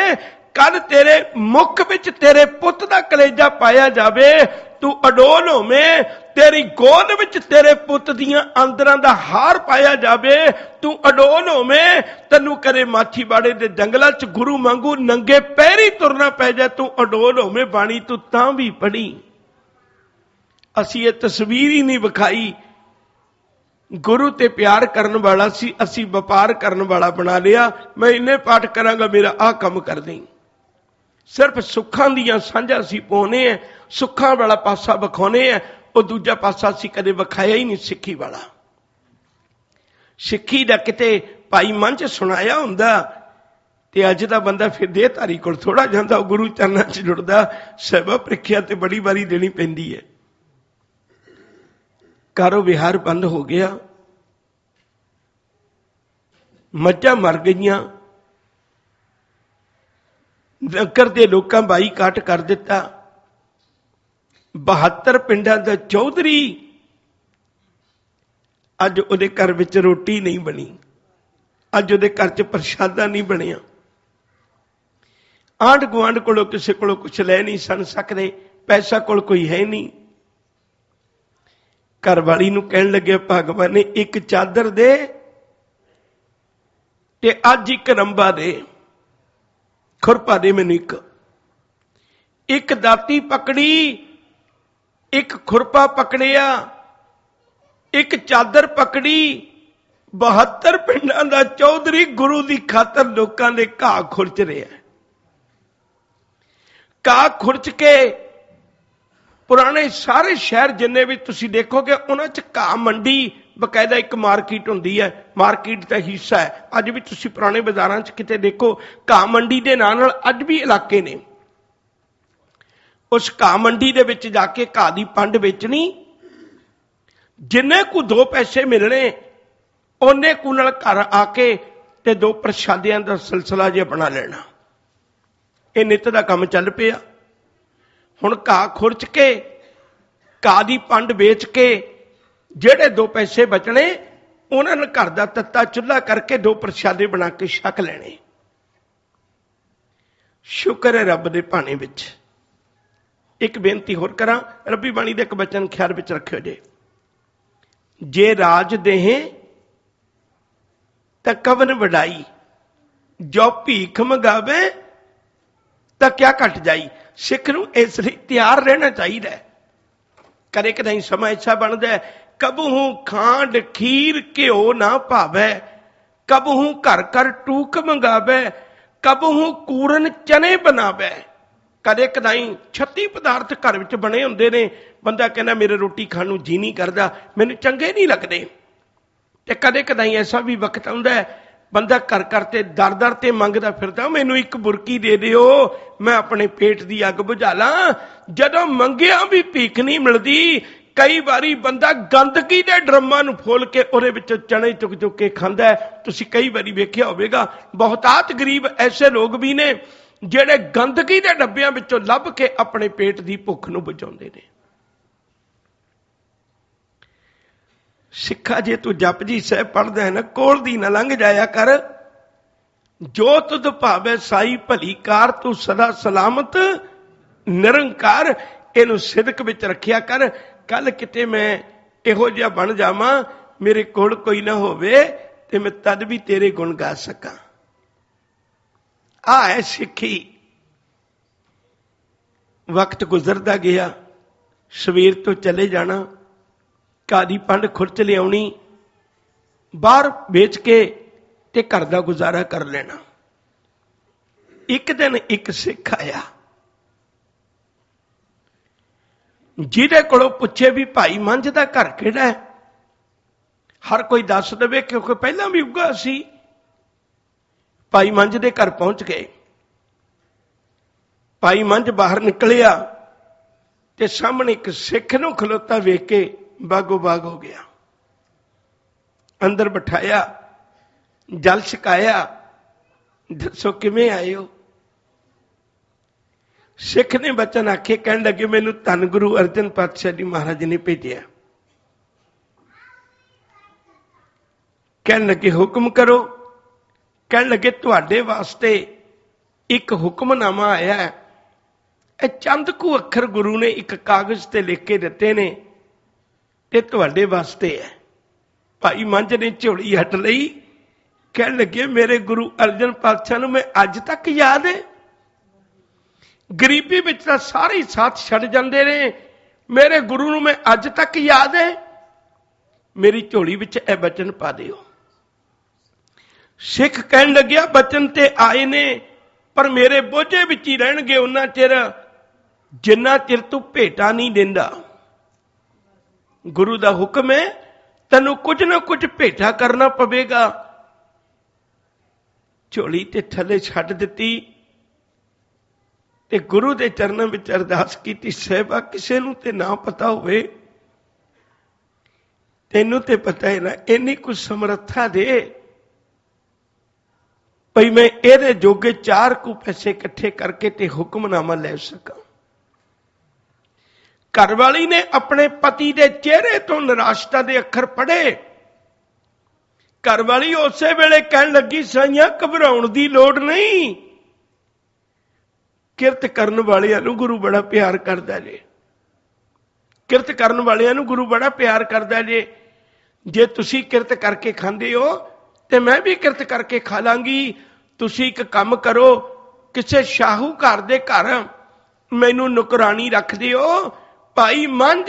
कल तेरे मुख विच तेरे पुत दा कलेजा पाया जावे, तू अडोल होवे। तेरी गोद विच तेरे पुत दियां आंदरां दा हार पाया जावे, तू अडोल होवे। तैनू करे माछीवाड़े दे जंगलां च गुरु वांगू नंगे पैरी तुरना पै जाए, तू अडोल होवे। बाणी तू तां भी पढ़ी। असी ये तस्वीर ही नहीं विखाई। गुरु ते प्यार करन वाला सी, असी व्यापार करन वाला बना लिया। मैं इन्ने पाठ करांगा, मेरा आ काम कर दें। सिर्फ सुखां दियां सांझां असी पाउने हैं, सुखां वाला पासा विखाउने हैं। ਉਹ ਦੂਜਾ ਪਾਸਾ ਅਸੀਂ ਕਦੇ ਵਿਖਾਇਆ ਹੀ ਨਹੀਂ ਸਿੱਖੀ ਵਾਲਾ। ਸਿੱਖੀ ਦਾ ਕਿਤੇ ਭਾਈ ਮਨ ਚ ਸੁਣਾਇਆ ਹੁੰਦਾ ਤੇ ਅੱਜ ਦਾ ਬੰਦਾ ਫਿਰ ਦੇਹਧਾਰੀ ਕੋਲ ਥੋੜਾ ਜਾਂਦਾ, ਉਹ ਗੁਰੂ ਚਰਨਾਂ ਚ ਜੁੜਦਾ। ਸੇਵਾ ਪ੍ਰੀਖਿਆ ਤੇ ਬੜੀ ਵਾਰੀ ਦੇਣੀ ਪੈਂਦੀ ਹੈ। ਕਾਰੋ ਵਿਹਾਰ ਬੰਦ ਹੋ ਗਿਆ, ਮੱਝਾਂ ਮਰ ਗਈਆਂ, ਨਗਰ ਦੇ ਲੋਕਾਂ ਬਾਈਕਾਟ ਕਰ ਦਿੱਤਾ। 72 ਪਿੰਡਾਂ ਦਾ ਚੌਧਰੀ ਅੱਜ ਉਹਦੇ ਘਰ ਵਿੱਚ ਰੋਟੀ ਨਹੀਂ ਬਣੀ, ਅੱਜ ਉਹਦੇ ਘਰ 'ਚ ਪ੍ਰਸ਼ਾਦਾ ਨਹੀਂ ਬਣਿਆ। ਆਂਢ ਗੁਆਂਢ ਕੋਲੋਂ ਕਿਸੇ ਕੋਲੋਂ ਕੁਛ ਲੈ ਨਹੀਂ ਸਨ ਸਕਦੇ, ਪੈਸਾ ਕੋਲ ਕੋਈ ਹੈ ਨਹੀਂ। ਘਰ ਵਾਲੀ ਨੂੰ ਕਹਿਣ ਲੱਗੇ, ਭਗਵਾਨ ਨੇ ਇੱਕ ਚਾਦਰ ਦੇ ਤੇ ਅੱਜ ਇੱਕ ਰੰਬਾ ਦੇ, ਖੁਰਪਾ ਦੇ ਮੈਨੂੰ ਇੱਕ ਦਾਤੀ ਪਕੜੀ, ਇੱਕ ਖੁਰਪਾ ਪਕੜਿਆ, ਇੱਕ ਚਾਦਰ ਪਕੜੀ। 72 ਪਿੰਡਾਂ ਦਾ ਚੌਧਰੀ ਗੁਰੂ ਦੀ ਖਾਤਰ ਲੋਕਾਂ ਦੇ ਘਾਹ ਖੁਰਚ ਰਿਹਾ। ਘਾਹ ਖੁਰਚ ਕੇ ਪੁਰਾਣੇ ਸਾਰੇ ਸ਼ਹਿਰ ਜਿੰਨੇ ਵੀ ਤੁਸੀਂ ਦੇਖੋਗੇ ਉਹਨਾਂ 'ਚ ਘਾਹ ਮੰਡੀ ਬਕਾਇਦਾ ਇੱਕ ਮਾਰਕੀਟ ਹੁੰਦੀ ਹੈ, ਮਾਰਕੀਟ ਦਾ ਹਿੱਸਾ ਹੈ। ਅੱਜ ਵੀ ਤੁਸੀਂ ਪੁਰਾਣੇ ਬਾਜ਼ਾਰਾਂ 'ਚ ਕਿਤੇ ਦੇਖੋ, ਘਾਹ ਮੰਡੀ ਦੇ ਨਾਂ ਨਾਲ ਅੱਜ ਵੀ ਇਲਾਕੇ ਨੇ। ਉਸ ਘਾਹ ਮੰਡੀ ਦੇ ਵਿੱਚ ਜਾ ਕੇ ਘਾਹ ਦੀ ਪੰਡ ਵੇਚਣੀ, ਜਿੰਨੇ ਕੁ 2 ਪੈਸੇ ਮਿਲਣੇ ਉਹਨੇ ਕੁ ਨਾਲ ਘਰ ਆ ਕੇ ਤੇ 2 ਪ੍ਰਸ਼ਾਦਿਆਂ ਦਾ ਸਿਲਸਿਲਾ ਜਿਹਾ ਬਣਾ ਲੈਣਾ। ਇਹ ਨਿੱਤ ਦਾ ਕੰਮ ਚੱਲ ਪਿਆ। ਹੁਣ ਘਾਹ ਖੁਰਚ ਕੇ, ਘਾਹ ਦੀ ਪੰਡ ਵੇਚ ਕੇ ਜਿਹੜੇ 2 ਪੈਸੇ ਬਚਣੇ ਉਹਨਾਂ ਨੇ ਘਰ ਦਾ ਤੱਤਾ ਚੁੱਲ੍ਹਾ ਕਰਕੇ 2 ਪ੍ਰਸ਼ਾਦੇ ਬਣਾ ਕੇ ਛਕ ਲੈਣੇ। ਸ਼ੁਕਰ ਹੈ ਰੱਬ ਦੇ ਭਾਣੇ ਵਿੱਚ। ਇੱਕ ਬੇਨਤੀ ਹੋਰ ਕਰਾਂ, ਰੱਬੀ ਬਾਣੀ ਦੇ ਇੱਕ ਬਚਨ ਖਿਆਲ ਵਿੱਚ ਰੱਖਿਓ ਜੇ ਰਾਜ ਦੇਹੇ ਤਾਂ ਕਵਨ ਵਡਾਈ, ਜੋ ਭੀਖ ਮੰਗਾਵੇ ਤਾਂ ਕਿਆ ਘਟ ਜਾਈ। ਸਿੱਖ ਨੂੰ ਇਸ ਲਈ ਤਿਆਰ ਰਹਿਣਾ ਚਾਹੀਦਾ। ਕਦੇ ਕਦਾਈ ਸਮਾਂ ਐਸਾ ਬਣਦਾ, ਕਬਹੂ ਖਾਂਡ ਖੀਰ ਘਿਓ ਨਾ ਭਾਵੈ, ਕਬਹੂ ਘਰ ਘਰ ਟੂਕ ਮੰਗਾਵੇ, ਕਬਹੂ ਕੂਰਨ ਚਨੇ ਬਣਾਵੇ। ਕਦੇ ਕਦਾਈ 36 ਪਦਾਰਥ ਘਰ ਵਿੱਚ ਬਣੇ ਹੁੰਦੇ ਨੇ, ਬੰਦਾ ਕਹਿੰਦਾ ਮੇਰੇ ਰੋਟੀ ਖਾਣ ਨੂੰ ਜੀ ਨਹੀਂ ਕਰਦਾ, ਮੈਨੂੰ ਚੰਗੇ ਨਹੀਂ ਲੱਗਦੇ। ਤੇ ਕਦੇ ਕਦਾਈ ਐਸਾ ਵੀ ਵਕਤ ਆਉਂਦਾ ਬੰਦਾ ਘਰ ਘਰ ਤੇ ਦਰ ਦਰ ਤੇ ਮੰਗਦਾ ਫਿਰਦਾ, ਮੈਨੂੰ ਇੱਕ ਬੁਰਕੀ ਦੇ ਦਿਓ, ਮੈਂ ਆਪਣੇ ਪੇਟ ਦੀ ਅੱਗ ਬੁਝਾ ਲਾਂ। ਜਦੋਂ ਮੰਗਿਆ ਵੀ ਭੀਖ ਨਹੀਂ ਮਿਲਦੀ, ਕਈ ਵਾਰੀ ਬੰਦਾ ਗੰਦਗੀ ਦੇ ਡਰਮਾਂ ਨੂੰ ਫੋਲ ਕੇ ਉਹਦੇ ਵਿੱਚੋਂ ਚਣੇ ਚੁੱਕ ਚੁੱਕ ਕੇ ਖਾਂਦਾ। ਤੁਸੀਂ ਕਈ ਵਾਰੀ ਵੇਖਿਆ ਹੋਵੇਗਾ, ਬਹੁਤਾਤ ਗਰੀਬ ਐਸੇ ਲੋਕ ਵੀ ਨੇ ਜਿਹੜੇ ਗੰਦਗੀ ਦੇ ਡੱਬਿਆਂ ਵਿੱਚੋਂ ਲੱਭ ਕੇ ਆਪਣੇ ਪੇਟ ਦੀ ਭੁੱਖ ਨੂੰ ਬੁਝਾਉਂਦੇ ਨੇ। ਸਿੱਖਾ, ਜੇ ਤੂੰ ਜਪਜੀ ਸਾਹਿਬ ਪੜ੍ਹਦਾ ਹੈ ਨਾ, ਕੋਲ ਦੀ ਨਾ ਲੰਘ ਜਾਇਆ ਕਰ। ਜੋ ਤੁਧ ਭਾਵੇ ਸਾਈ ਭਲੀ ਕਾਰ, ਤੂੰ ਸਦਾ ਸਲਾਮਤ ਨਿਰੰਕਾਰ। ਇਹਨੂੰ ਸਿਦਕ ਵਿੱਚ ਰੱਖਿਆ ਕਰ। ਕੱਲ ਕਿਤੇ ਮੈਂ ਇਹੋ ਜਿਹਾ ਬਣ ਜਾਵਾਂ, ਮੇਰੇ ਕੋਲ ਕੋਈ ਨਾ ਹੋਵੇ ਤੇ ਮੈਂ ਤਦ ਵੀ ਤੇਰੇ ਗੁਣ ਗਾ ਸਕਾਂ। ਆ ਹੈ ਸਿੱਖੀ। ਵਕਤ ਗੁਜ਼ਰਦਾ ਗਿਆ, ਸਵੇਰ ਤੋਂ ਚਲੇ ਜਾਣਾ, ਘਾਹ ਦੀ ਪੰਡ ਖੁਰਚ ਲਿਆਉਣੀ, ਬਾਹਰ ਵੇਚ ਕੇ ਤੇ ਘਰ ਦਾ ਗੁਜ਼ਾਰਾ ਕਰ ਲੈਣਾ। ਇੱਕ ਦਿਨ ਇੱਕ ਸਿੱਖ ਆਇਆ, ਜਿਹਦੇ ਕੋਲੋਂ ਪੁੱਛੇ ਵੀ ਭਾਈ ਮੰਝ ਦਾ ਘਰ ਕਿਹੜਾ ਹੈ। ਹਰ ਕੋਈ ਦੱਸ ਦੇਵੇ, ਕਿਉਂਕਿ ਪਹਿਲਾਂ ਵੀ ਉੱਗਾ ਸੀ। ਭਾਈ ਮੰਝ ਦੇ ਘਰ ਪਹੁੰਚ ਗਏ। ਭਾਈ ਮੰਝ ਬਾਹਰ ਨਿਕਲਿਆ ਤੇ ਸਾਹਮਣੇ ਇੱਕ ਸਿੱਖ ਨੂੰ ਖਲੋਤਾ ਵੇਖ ਕੇ ਬਾਗੋ ਬਾਗ ਹੋ ਗਿਆ। ਅੰਦਰ ਬਿਠਾਇਆ, ਜਲ ਛਕਾਇਆ, ਦੱਸੋ ਕਿਵੇਂ ਆਏ ਹੋ। ਸਿੱਖ ਨੇ ਬਚਨ ਆਖੇ, ਕਹਿਣ ਲੱਗੇ ਮੈਨੂੰ ਧੰਨ ਗੁਰੂ ਅਰਜਨ ਪਾਤਸ਼ਾਹ ਜੀ ਮਹਾਰਾਜ ਨੇ ਭੇਜਿਆ। ਕਹਿਣ ਲੱਗੇ ਹੁਕਮ ਕਰੋ। ਕਹਿਣ ਲੱਗੇ ਤੁਹਾਡੇ ਵਾਸਤੇ ਇੱਕ ਹੁਕਮਨਾਮਾ ਆਇਆ ਹੈ। ਇਹ ਚੰਦ ਕੁ ਅੱਖਰ ਗੁਰੂ ਨੇ ਇੱਕ ਕਾਗਜ਼ ਤੇ ਲਿਖ ਕੇ ਦਿੱਤੇ ਨੇ ਤੇ ਤੁਹਾਡੇ ਵਾਸਤੇ ਹੈ। ਭਾਈ ਮੰਝ ਨੇ ਝੋਲੀ ਹੱਟ ਲਈ। ਕਹਿਣ ਲੱਗੇ ਮੇਰੇ ਗੁਰੂ ਅਰਜਨ ਪਾਤਸ਼ਾਹ ਨੂੰ ਮੈਂ ਅੱਜ ਤੱਕ ਯਾਦ ਹੈ। ਗਰੀਬੀ ਵਿੱਚ ਤਾਂ ਸਾਰੇ ਸਾਥ ਛੱਡ ਜਾਂਦੇ ਨੇ, ਮੇਰੇ ਗੁਰੂ ਨੂੰ ਮੈਂ ਅੱਜ ਤੱਕ ਯਾਦ ਹੈ। ਮੇਰੀ ਝੋਲੀ ਵਿੱਚ ਇਹ ਬਚਨ ਪਾ ਦਿਓ। ਸਿੱਖ ਕਹਿਣ ਲੱਗਿਆ ਬਚਨ ਤੇ ਆਏ ਨੇ, ਪਰ ਮੇਰੇ ਬੋਝੇ ਵਿੱਚ ਹੀ ਰਹਿਣਗੇ ਉਹਨਾਂ ਚਿਰ ਜਿੰਨਾ ਚਿਰ ਤੂੰ ਭੇਟਾ ਨਹੀਂ ਦਿੰਦਾ। गुरु का हुक्म है, तैनू कुछ ना कुछ भेटा करना पवेगा। झोली ते थले छड्ड दित्ती ते गुरु के चरणों में अरदास की, साहिबा किसी नूं ते ना पता होवे, तेनू ते पता है ना, इन्नी कुछ समर्था दे भई मैं एदे जोगे 4 कु पैसे इकट्ठे करके ते हुक्मनामा ले सका। घरवाली ने अपने पति के चेहरे तो निराशता के अखर पढ़े। घरवाली उस वेले कहन लगी, साइयां घबराउण दी लोड़ नहीं, किरत करन वालियां नूं गुरु बड़ा प्यार करदा जे, किरत करन वालियां नूं गुरु बड़ा प्यार करदा जे। जे तुसी किरत करके खांदे हो ते मैं भी किरत करके खा लांगी। तुसी एक काम करो, किसी शाहूकार दे घर मैनू नुकरानी रख दिओ। भाई मंझ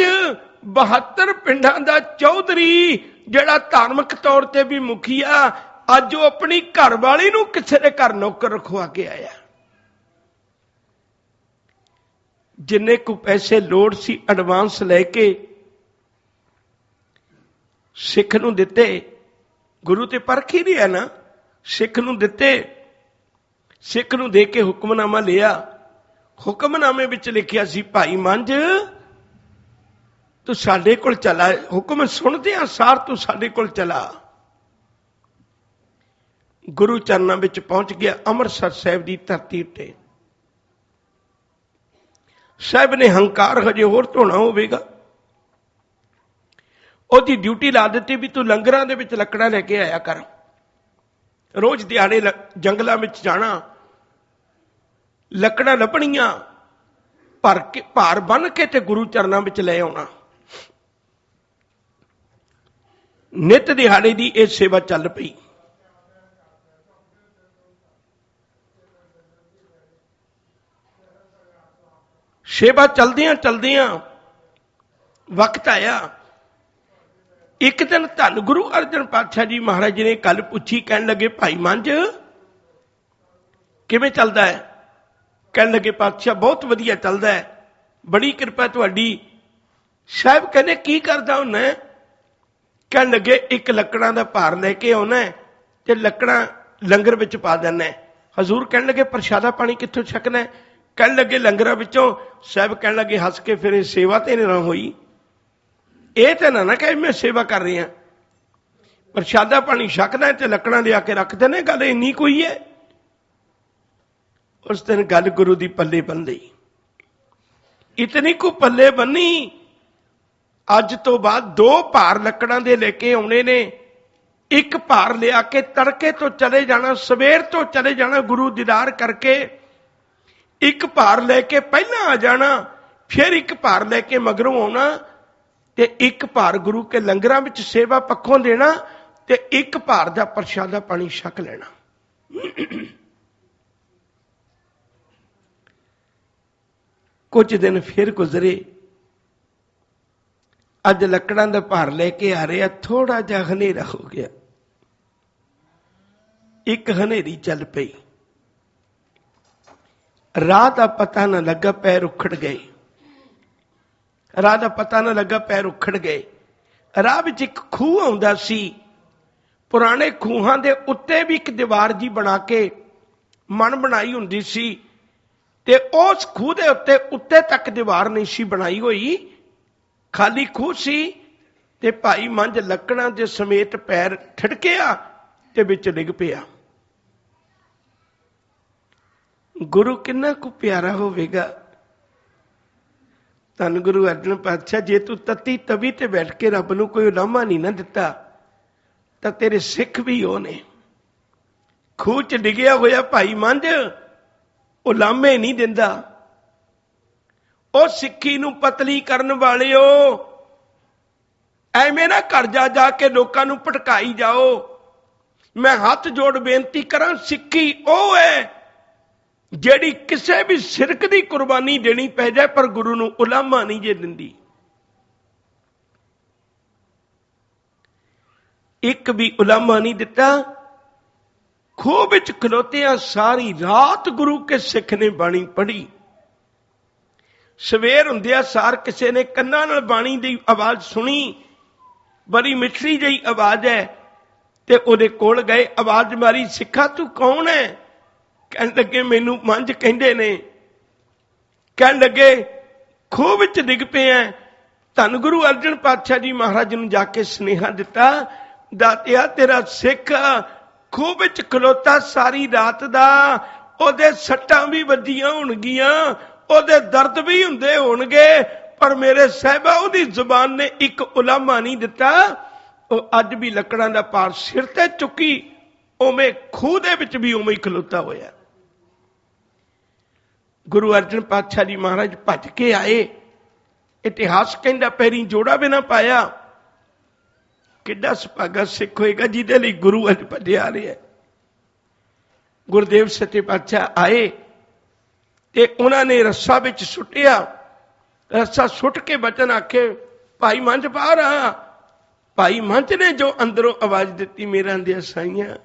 72 पिंडां दा चौधरी जिहड़ा धार्मिक तौर ते भी मुखिया, अज वो अपनी घरवाली नूं किसी दे घर नौकर रखवा के आया। जिन्ने को पैसे लोड़ सी एडवांस लैके सिख नूं दिते, गुरु ते परख ही रिहा ना, सिख नूं दिते, सिख नूं दे के हुक्मनामा लिया। हुक्मनामे विच लिखिया सी, भाई मंझ तू साडे कोल चला, हुक्म सुनदियां सार तू साडे कोल चला। गुरु चरनां विच पहुंच गया, अमृतसर साहिब की धरती ते। साहिब ने हंकार हजे होर धोना होवेगा, ਉਹਦੀ ड्यूटी ला दी भी तू लंगरां दे विच लकड़ां लैके आया कर, रोज दिहाड़े जंगलों में जाना, लकड़ां लभणियां, भर के भार बन के ते गुरु चरनां विच ले आउणा। नित दिहाड़े दी यह सेवा चल पई। सेवा चलदियां चलदियां वक्त आया। एक दिन धन गुरु अर्जन पातशाह जी महाराज जी ने गल पूछी, कहन लगे, भाई मंझ किवें चलदा है? कहन लगे, पातशाह बहुत वधिया चलदा है, बड़ी कृपा तुहाडी। साहिब कहने, की करदा हुन्ना? कहन लगे, एक लकड़ां दा भार लैके आउणा ते लकड़ां लंगर विच पा देना। हजूर कहन लगे, प्रशादा पानी कित्थों छकना? कहन लगे, लंगरां विचों। साहिब कहन लगे हस के, फिर सेवा ते ना होई, ਇਹ ਤਾਂ ਨਾ ਕਹੇ मैं सेवा कर रही, प्रशादा पानी छकना है तो लकड़ां लिया के रख देने, गल इन्नी कोई है। उस दिन गल गुरु की पल्ले बन गई, इतनी को पल्ले बनी। अज तो बाद 2 भार लकड़ां दे लेके आने ने, एक भार लिया के तड़के तो चले जाना, सवेर तो चले जाना गुरु दीदार करके, एक भार लेके पहला आ जाना, फिर एक भार लेके मगरों आना, ते एक भार गुरु के लंगरां विच सेवा पक्षों देना, ते एक भार दा प्रशादा पानी छक लेना। कुछ दिन फिर गुजरे, अज लकड़ां दा भार लेके आ रहे, थोड़ा जिहा हनेरा हो गया, एक हनेरी चल पई, राह दा पता ना लगा, पैर उखड़ गए, राह दा पता ना लगा, पैर उखड़ गए। राह विच एक खूह आउंदा सी, पुराने खूहां दे उत्ते भी एक दीवार जी बना के मन बनाई हुंदी सी, ते उस खूह दे उत्ते उत्ते तक दीवार नहीं सी बनाई होई, खाली खूह सी। ते भाई मंझ लकड़ां दे समेत पैर ठिड़किया ते विच डिग पिया। गुरु किन्ना को प्यारा होवेगा। धन गुरु अर्जन पातशाह, जे तू तत्ती तवी ते बैठ के रब नूं कोई उलामा नहीं ना दिता, तां तेरे सिख भी हो ने। खूह च डिगिया होया भाई मंझ उलामे नहीं दिंदा। ओ सिक्खी नूं पतली करन वालिओ, ਐਵੇਂ ना घर जा जा के लोकां नूं भटकाई जाओ। मैं हथ जोड़ बेनती करां, सिक्खी ਉਹ है ਜਿਹੜੀ ਕਿਸੇ भी सिरक की कुर्बानी देनी पै जाए, पर गुरु नूं उलामा नहीं जे दिंदी। एक भी उलामा नहीं दिता। खूह विच खलोतियां सारी रात गुरु के सिख ने बाणी पढ़ी, ਸਵੇਰ ਹੁੰਦਿਆਂ ਸਾਰ ਕਿਸੇ ਨੇ ਕੰਨਾਂ ਨਾਲ ਬਾਣੀ ਦੀ ਆਵਾਜ਼ ਸੁਣੀ, ਬੜੀ ਮਿੱਠੀ ਜਿਹੀ ਆਵਾਜ਼ ਹੈ, ਤੇ ਉਹਦੇ ਕੋਲ ਗਏ, ਆਵਾਜ਼ ਮਾਰੀ, ਸਿੱਖਾ ਤੂੰ ਕੌਣ ਹੈ? ਕਹਿਣ ਲੱਗੇ ਮੈਨੂੰ ਮੰਝ ਕਹਿੰਦੇ ਨੇ। ਕਹਿਣ ਲੱਗੇ ਖੂਹ ਵਿੱਚ ਡਿੱਗ ਪਏ ਐ। ਧੰਨ ਗੁਰੂ ਅਰਜਨ ਪਾਤਸ਼ਾਹ ਜੀ ਮਹਾਰਾਜ ਨੂੰ ਜਾ ਕੇ ਸੁਨੇਹਾ ਦਿੱਤਾ, ਦਾਤਿਆ ਤੇਰਾ ਸਿੱਖ ਖੂਹ ਵਿੱਚ ਖਲੋਤਾ ਸਾਰੀ ਰਾਤ ਦਾ, ਉਹਦੇ ਸੱਟਾਂ ਵੀ ਵੱਜੀਆਂ ਹੋਣਗੀਆਂ, ਉਹਦੇ ਦਰਦ ਵੀ ਹੁੰਦੇ ਹੋਣਗੇ, ਪਰ ਮੇਰੇ ਸਾਹਿਬਾ ਉਹਦੀ ਜ਼ੁਬਾਨ ਨੇ ਇੱਕ ਉਲਾਮਾ ਨਹੀਂ ਦਿੱਤਾ। ਉਹ ਅੱਜ ਵੀ ਲੱਕੜਾਂ ਦਾ ਭਾਰ ਸਿਰ ਤੇ ਚੁੱਕੀ ਉਵੇਂ ਖੂਹ ਦੇ ਵਿੱਚ ਵੀ ਉਵੇਂ ਹੀ ਖਲੋਤਾ ਹੋਇਆ। ਗੁਰੂ ਅਰਜਨ ਪਾਤਸ਼ਾਹ ਜੀ ਮਹਾਰਾਜ ਭੱਜ ਕੇ ਆਏ। ਇਤਿਹਾਸ ਕਹਿੰਦਾ ਪੈਰੀਂ ਜੋੜਾ ਵੀ ਨਾ ਪਾਇਆ। ਕਿੱਡਾ ਸੁਭਾਗਾ ਸਿੱਖ ਹੋਏਗਾ ਜਿਹਦੇ ਲਈ ਗੁਰੂ ਅੱਜ ਭੱਜਿਆ ਆ ਰਿਹਾ। ਗੁਰਦੇਵ ਸੱਚੇ ਪਾਤਸ਼ਾਹ ਆਏ ਤੇ ਉਹਨਾਂ ਨੇ ਰੱਸਾ ਵਿੱਚ ਸੁੱਟਿਆ। ਰੱਸਾ ਸੁੱਟ ਕੇ ਬਚਨ ਆਖੇ, ਭਾਈ ਮੰਝ ਬਾਹਰ ਆ। ਭਾਈ ਮੰਝ ਨੇ ਜੋ ਅੰਦਰੋਂ ਆਵਾਜ਼ ਦਿੱਤੀ, ਮੇਰਾ ਦੇ ਸਾਈਆਂ,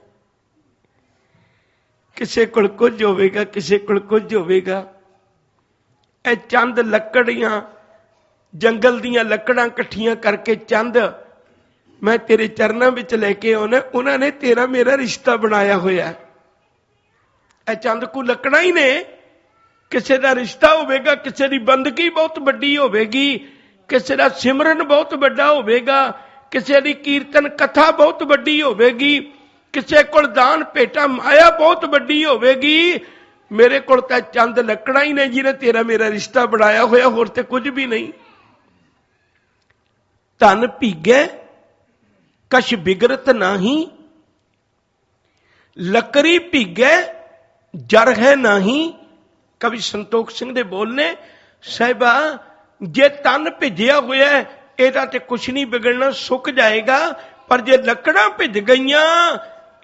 ਕਿਸੇ ਕੋਲ ਕੁਝ ਹੋਵੇਗਾ, ਕਿਸੇ ਕੋਲ ਕੁਝ ਹੋਵੇਗਾ। ਇਹ ਚੰਦ ਲੱਕੜੀਆਂ, ਜੰਗਲ ਦੀਆਂ ਲੱਕੜਾਂ ਇਕੱਠੀਆਂ ਕਰਕੇ ਚੰਦ ਮੈਂ ਤੇਰੇ ਚਰਨਾਂ ਵਿੱਚ ਲੈ ਕੇ ਆਉਣਾ। ਉਹਨਾਂ ਨੇ ਤੇਰਾ ਮੇਰਾ ਰਿਸ਼ਤਾ ਬਣਾਇਆ ਹੋਇਆ। ਇਹ ਚੰਦ ਕੋ ਲੱਕੜਾਂ ਹੀ ਨੇ। ਕਿਸੇ ਦਾ ਰਿਸ਼ਤਾ ਹੋਵੇਗਾ, ਕਿਸੇ ਦੀ ਬੰਦਗੀ ਬਹੁਤ ਵੱਡੀ ਹੋਵੇਗੀ, ਕਿਸੇ ਦਾ ਸਿਮਰਨ ਬਹੁਤ ਵੱਡਾ ਹੋਵੇਗਾ, ਕਿਸੇ ਦੀ ਕੀਰਤਨ ਕਥਾ ਬਹੁਤ ਵੱਡੀ ਹੋਵੇਗੀ, ਕਿਸੇ ਕੋਲ ਦਾਨ ਭੇਟਾ ਮਾਇਆ ਬਹੁਤ ਵੱਡੀ ਹੋਵੇਗੀ। ਮੇਰੇ ਕੋਲ ਤਾਂ ਚੰਦ ਲੱਕੜਾਂ ਹੀ ਨੇ ਜਿਹਨੇ ਤੇਰਾ ਮੇਰਾ ਰਿਸ਼ਤਾ ਬਣਾਇਆ ਹੋਇਆ, ਹੋਰ ਤੇ ਕੁਝ ਵੀ ਨਹੀਂ। ਧਨ ਭੀਗੇ ਕਛ ਬਿਗਰਤ ਨਹੀਂ, ਲੱਕੜੀ ਭੀਗੇ ਜਰ ਹੈ ਨਹੀਂ। ਕਵੀ ਸੰਤੋਖ ਸਿੰਘ ਦੇ ਬੋਲ ਨੇ, ਸਾਹਿਬਾ ਜੇ ਤਨ ਭਿੱਜਿਆ ਹੋਇਆ ਇਹਦਾ ਤੇ ਕੁਛ ਨਹੀਂ ਵਿਗੜਨਾ, ਸੁੱਕ ਜਾਏਗਾ, ਪਰ ਜੇ ਲੱਕੜਾਂ ਭਿੱਜ ਗਈਆਂ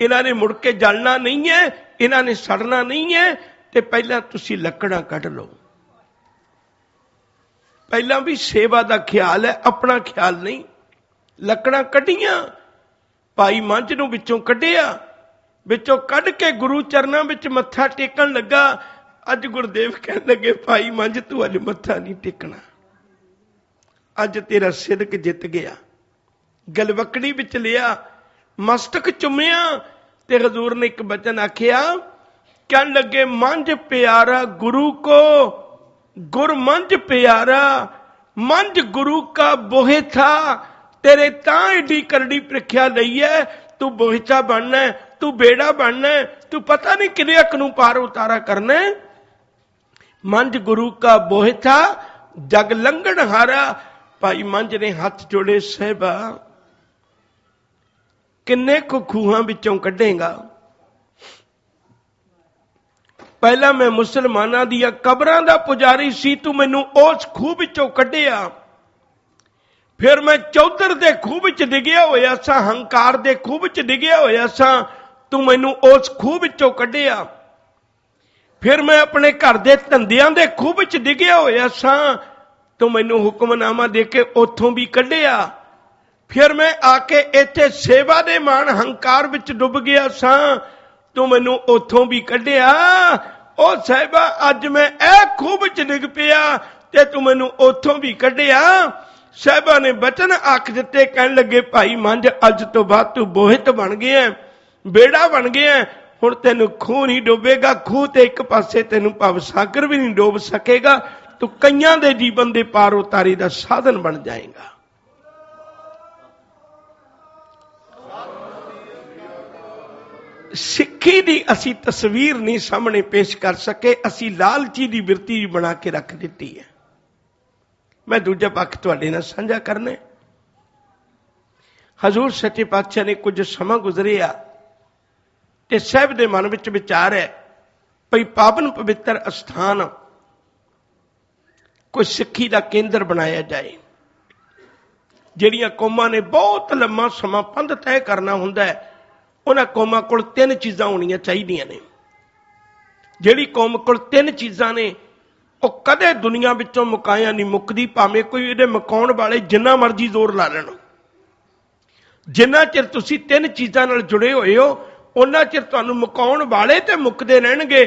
ਇਹਨਾਂ ਨੇ ਮੁੜ ਕੇ ਜਲਣਾ ਨਹੀਂ ਹੈ, ਇਹਨਾਂ ਨੇ ਸੜਨਾ ਨਹੀਂ ਹੈ। ਤੇ ਪਹਿਲਾਂ ਤੁਸੀਂ ਲੱਕੜਾਂ ਕੱਢ ਲਓ। ਪਹਿਲਾਂ ਵੀ ਸੇਵਾ ਦਾ ਖਿਆਲ ਹੈ, ਆਪਣਾ ਖਿਆਲ ਨਹੀਂ। ਲੱਕੜਾਂ ਕੱਢੀਆਂ, ਭਾਈ ਮੰਝ ਨੂੰ ਵਿੱਚੋਂ ਕੱਢਿਆ, ਵਿੱਚੋਂ ਕੱਢ ਕੇ ਗੁਰੂ ਚਰਨਾਂ ਵਿੱਚ ਮੱਥਾ ਟੇਕਣ ਲੱਗਾ। ਅੱਜ ਗੁਰਦੇਵ ਕਹਿਣ ਲੱਗੇ, ਭਾਈ ਮੰਝ ਤੂੰ ਅੱਜ ਮੱਥਾ ਨਹੀਂ ਟੇਕਣਾ, ਅੱਜ ਤੇਰਾ ਸਿਦਕ ਜਿੱਤ ਗਿਆ। ਗਲਵਕੜੀ ਵਿੱਚ ਲਿਆ, ਮਸਤਕ ਚੁੰਮਿਆ, ਤੇ ਹਜ਼ੂਰ ਨੇ ਇੱਕ ਬਚਨ ਆਖਿਆ। ਕਹਿਣ ਲੱਗੇ ਮੰਝ ਪਿਆਰਾ ਗੁਰੂ ਕੋ, ਗੁਰ ਮੰਝ ਪਿਆਰਾ, ਮੰਝ ਗੁਰੂ ਕਾ ਬੋਹਿ ਥਾ। ਤੇਰੇ ਤਾਂ ਏਡੀ ਕਰੜੀ ਪ੍ਰੀਖਿਆ ਲਈ ਹੈ, ਤੂੰ ਬੋਹਿਚਾ ਬਣਨਾ, ਤੂੰ ਬੇੜਾ ਬਣਨਾ, ਤੂੰ ਪਤਾ ਨਹੀਂ ਕਿਹਦੇ ਹੱਕ ਨੂੰ ਪਾਰ ਉਤਾਰਾ ਕਰਨਾ। ਮੰਝ ਗੁਰੂ ਕਾ ਬੋਹਿ ਥਾ, ਜਗ ਲੰਘਣ ਹਾਰਾ। ਭਾਈ ਮੰਝ ਨੇ ਹੱਥ ਜੋੜੇ, ਸਾਹਿਬਾ ਕਿੰਨੇ ਕੁ ਖੂਹਾਂ ਵਿੱਚੋਂ ਕੱਢੇਗਾ? ਪਹਿਲਾਂ ਮੈਂ ਮੁਸਲਮਾਨਾਂ ਦੀਆਂ ਕਬਰਾਂ ਦਾ ਪੁਜਾਰੀ ਸੀ, ਤੂੰ ਮੈਨੂੰ ਉਸ ਖੂਹ ਵਿੱਚੋਂ ਕੱਢਿਆ। ਫਿਰ ਮੈਂ ਚੌਧਰ ਦੇ ਖੂਹ ਵਿੱਚ ਡਿੱਗਿਆ ਹੋਇਆ ਸਾਂ, ਹੰਕਾਰ ਦੇ ਖੂਹ ਵਿੱਚ ਡਿੱਗਿਆ ਹੋਇਆ ਸਾਂ, ਤੂੰ ਮੈਨੂੰ ਉਸ ਖੂਹ ਵਿੱਚੋਂ ਕੱਢਿਆ। ਫਿਰ ਮੈਂ ਆਪਣੇ ਘਰ ਦੇ ਧੰਦਿਆਂ ਦੇ ਖੂਹ ਵਿੱਚ ਡਿੱਗਿਆ ਹੋਇਆ ਸਾਂ, ਤੂੰ ਮੈਨੂੰ ਹੁਕਮਨਾਮਾ ਦੇ ਕੇ ਉੱਥੋਂ ਵੀ ਕੱਢਿਆ। ਫਿਰ ਮੈਂ ਆ ਕੇ ਇੱਥੇ ਸੇਵਾ ਦੇ ਮਾਣ ਹੰਕਾਰ ਵਿੱਚ ਡੁੱਬ ਗਿਆ ਸਾਂ, ਤੂੰ ਮੈਨੂੰ ਉੱਥੋਂ ਵੀ ਕੱਢਿਆ। ਉਹ ਸਾਹਿਬਾ ਅੱਜ ਮੈਂ ਇਹ ਖੂਹ ਵਿੱਚ ਡਿੱਗ ਪਿਆ ਤੇ ਤੂੰ ਮੈਨੂੰ ਉੱਥੋਂ ਵੀ ਕੱਢਿਆ। ਸਾਹਿਬਾ ਨੇ ਬਚਨ ਆਖ ਦਿੱਤੇ, ਕਹਿਣ ਲੱਗੇ ਭਾਈ ਮੰਝ ਅੱਜ ਤੋਂ ਬਾਅਦ ਤੂੰ ਬੋਹਿਤ ਬਣ ਗਿਆ, ਬੇੜਾ ਬਣ ਗਿਆ। ਹੁਣ ਤੈਨੂੰ ਖੂਹ ਨਹੀਂ ਡੋਬੇਗਾ, ਖੂਹ ਤੇ ਇੱਕ ਪਾਸੇ ਤੈਨੂੰ ਭਵ ਸਾਗਰ ਵੀ ਨਹੀਂ ਡੋਬ ਸਕੇਗਾ। ਤੂੰ ਕਈਆਂ ਦੇ ਜੀਵਨ ਦੇ ਪਾਰ ਉਤਾਰੀ ਦਾ ਸਾਧਨ ਬਣ ਜਾਏਗਾ। ਸਿੱਖੀ ਦੀ ਅਸੀਂ ਤਸਵੀਰ ਨਹੀਂ ਸਾਹਮਣੇ ਪੇਸ਼ ਕਰ ਸਕੇ, ਅਸੀਂ ਲਾਲਚੀ ਦੀ ਬਿਰਤੀ ਬਣਾ ਕੇ ਰੱਖ ਦਿੱਤੀ ਹੈ। ਮੈਂ ਦੂਜਾ ਪੱਖ ਤੁਹਾਡੇ ਨਾਲ ਸਾਂਝਾ ਕਰਨਾ। ਹਜ਼ੂਰ ਸੱਚੇ ਪਾਤਸ਼ਾਹ ਨੇ ਕੁਝ ਸਮਾਂ ਗੁਜ਼ਰਿਆ ਤੇ ਸਾਹਿਬ ਦੇ ਮਨ ਵਿੱਚ ਵਿਚਾਰ ਹੈ ਭਈ ਪਾਵਨ ਪਵਿੱਤਰ ਅਸਥਾਨ ਕੋਈ ਸਿੱਖੀ ਦਾ ਕੇਂਦਰ ਬਣਾਇਆ ਜਾਏ। ਜਿਹੜੀਆਂ ਕੌਮਾਂ ਨੇ ਬਹੁਤ ਲੰਮਾ ਸਮਾਂ ਪੰਧ ਤੈਅ ਕਰਨਾ ਹੁੰਦਾ ਹੈ, ਉਹਨਾਂ ਕੌਮਾਂ ਕੋਲ 3 ਚੀਜ਼ਾਂ ਹੋਣੀਆਂ ਚਾਹੀਦੀਆਂ ਨੇ। ਜਿਹੜੀ ਕੌਮ ਕੋਲ 3 ਚੀਜ਼ਾਂ ਨੇ ਉਹ ਕਦੇ ਦੁਨੀਆ ਵਿੱਚੋਂ ਮੁਕਾਇਆ ਨਹੀਂ ਮੁੱਕਦੀ, ਭਾਵੇਂ ਕੋਈ ਇਹਦੇ ਮੁਕਾਉਣ ਵਾਲੇ ਜਿੰਨਾ ਮਰਜ਼ੀ ਜ਼ੋਰ ਲਾ ਲੈਣ। ਜਿੰਨਾ ਚਿਰ ਤੁਸੀਂ 3 ਚੀਜ਼ਾਂ ਨਾਲ ਜੁੜੇ ਹੋਏ ਹੋ, ਉਹਨਾਂ ਚਿਰ ਤੁਹਾਨੂੰ ਮੁਕਾਉਣ ਵਾਲੇ ਤੇ ਮੁੱਕਦੇ ਰਹਿਣਗੇ,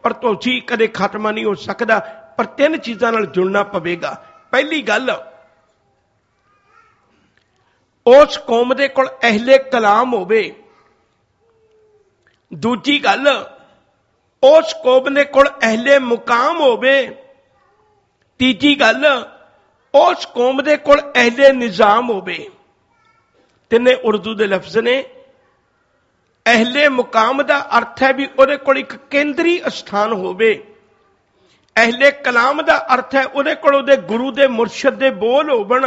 ਪਰ ਤੁਸੀਂ ਕਦੇ ਖਤਮ ਨਹੀਂ ਹੋ ਸਕਦਾ। पर 3 चीज़ों नाल जुड़ना पवेगा। पहली गल, उस कौम दे कोल अहले कलाम होवे। दूजी गल, उस कौम दे कोल अहले मुकाम होवे। तीजी गल, उस कौम दे कोल अहले निजाम होवे। तिने उर्दू दे लफ्ज ने। अहले मुकाम का अर्थ है भी उहदे कोल एक केंद्री स्थान होवे। अहले कलाम का अर्थ है उहदे कोल उहदे गुरु दे मुर्शद दे बोल होवण।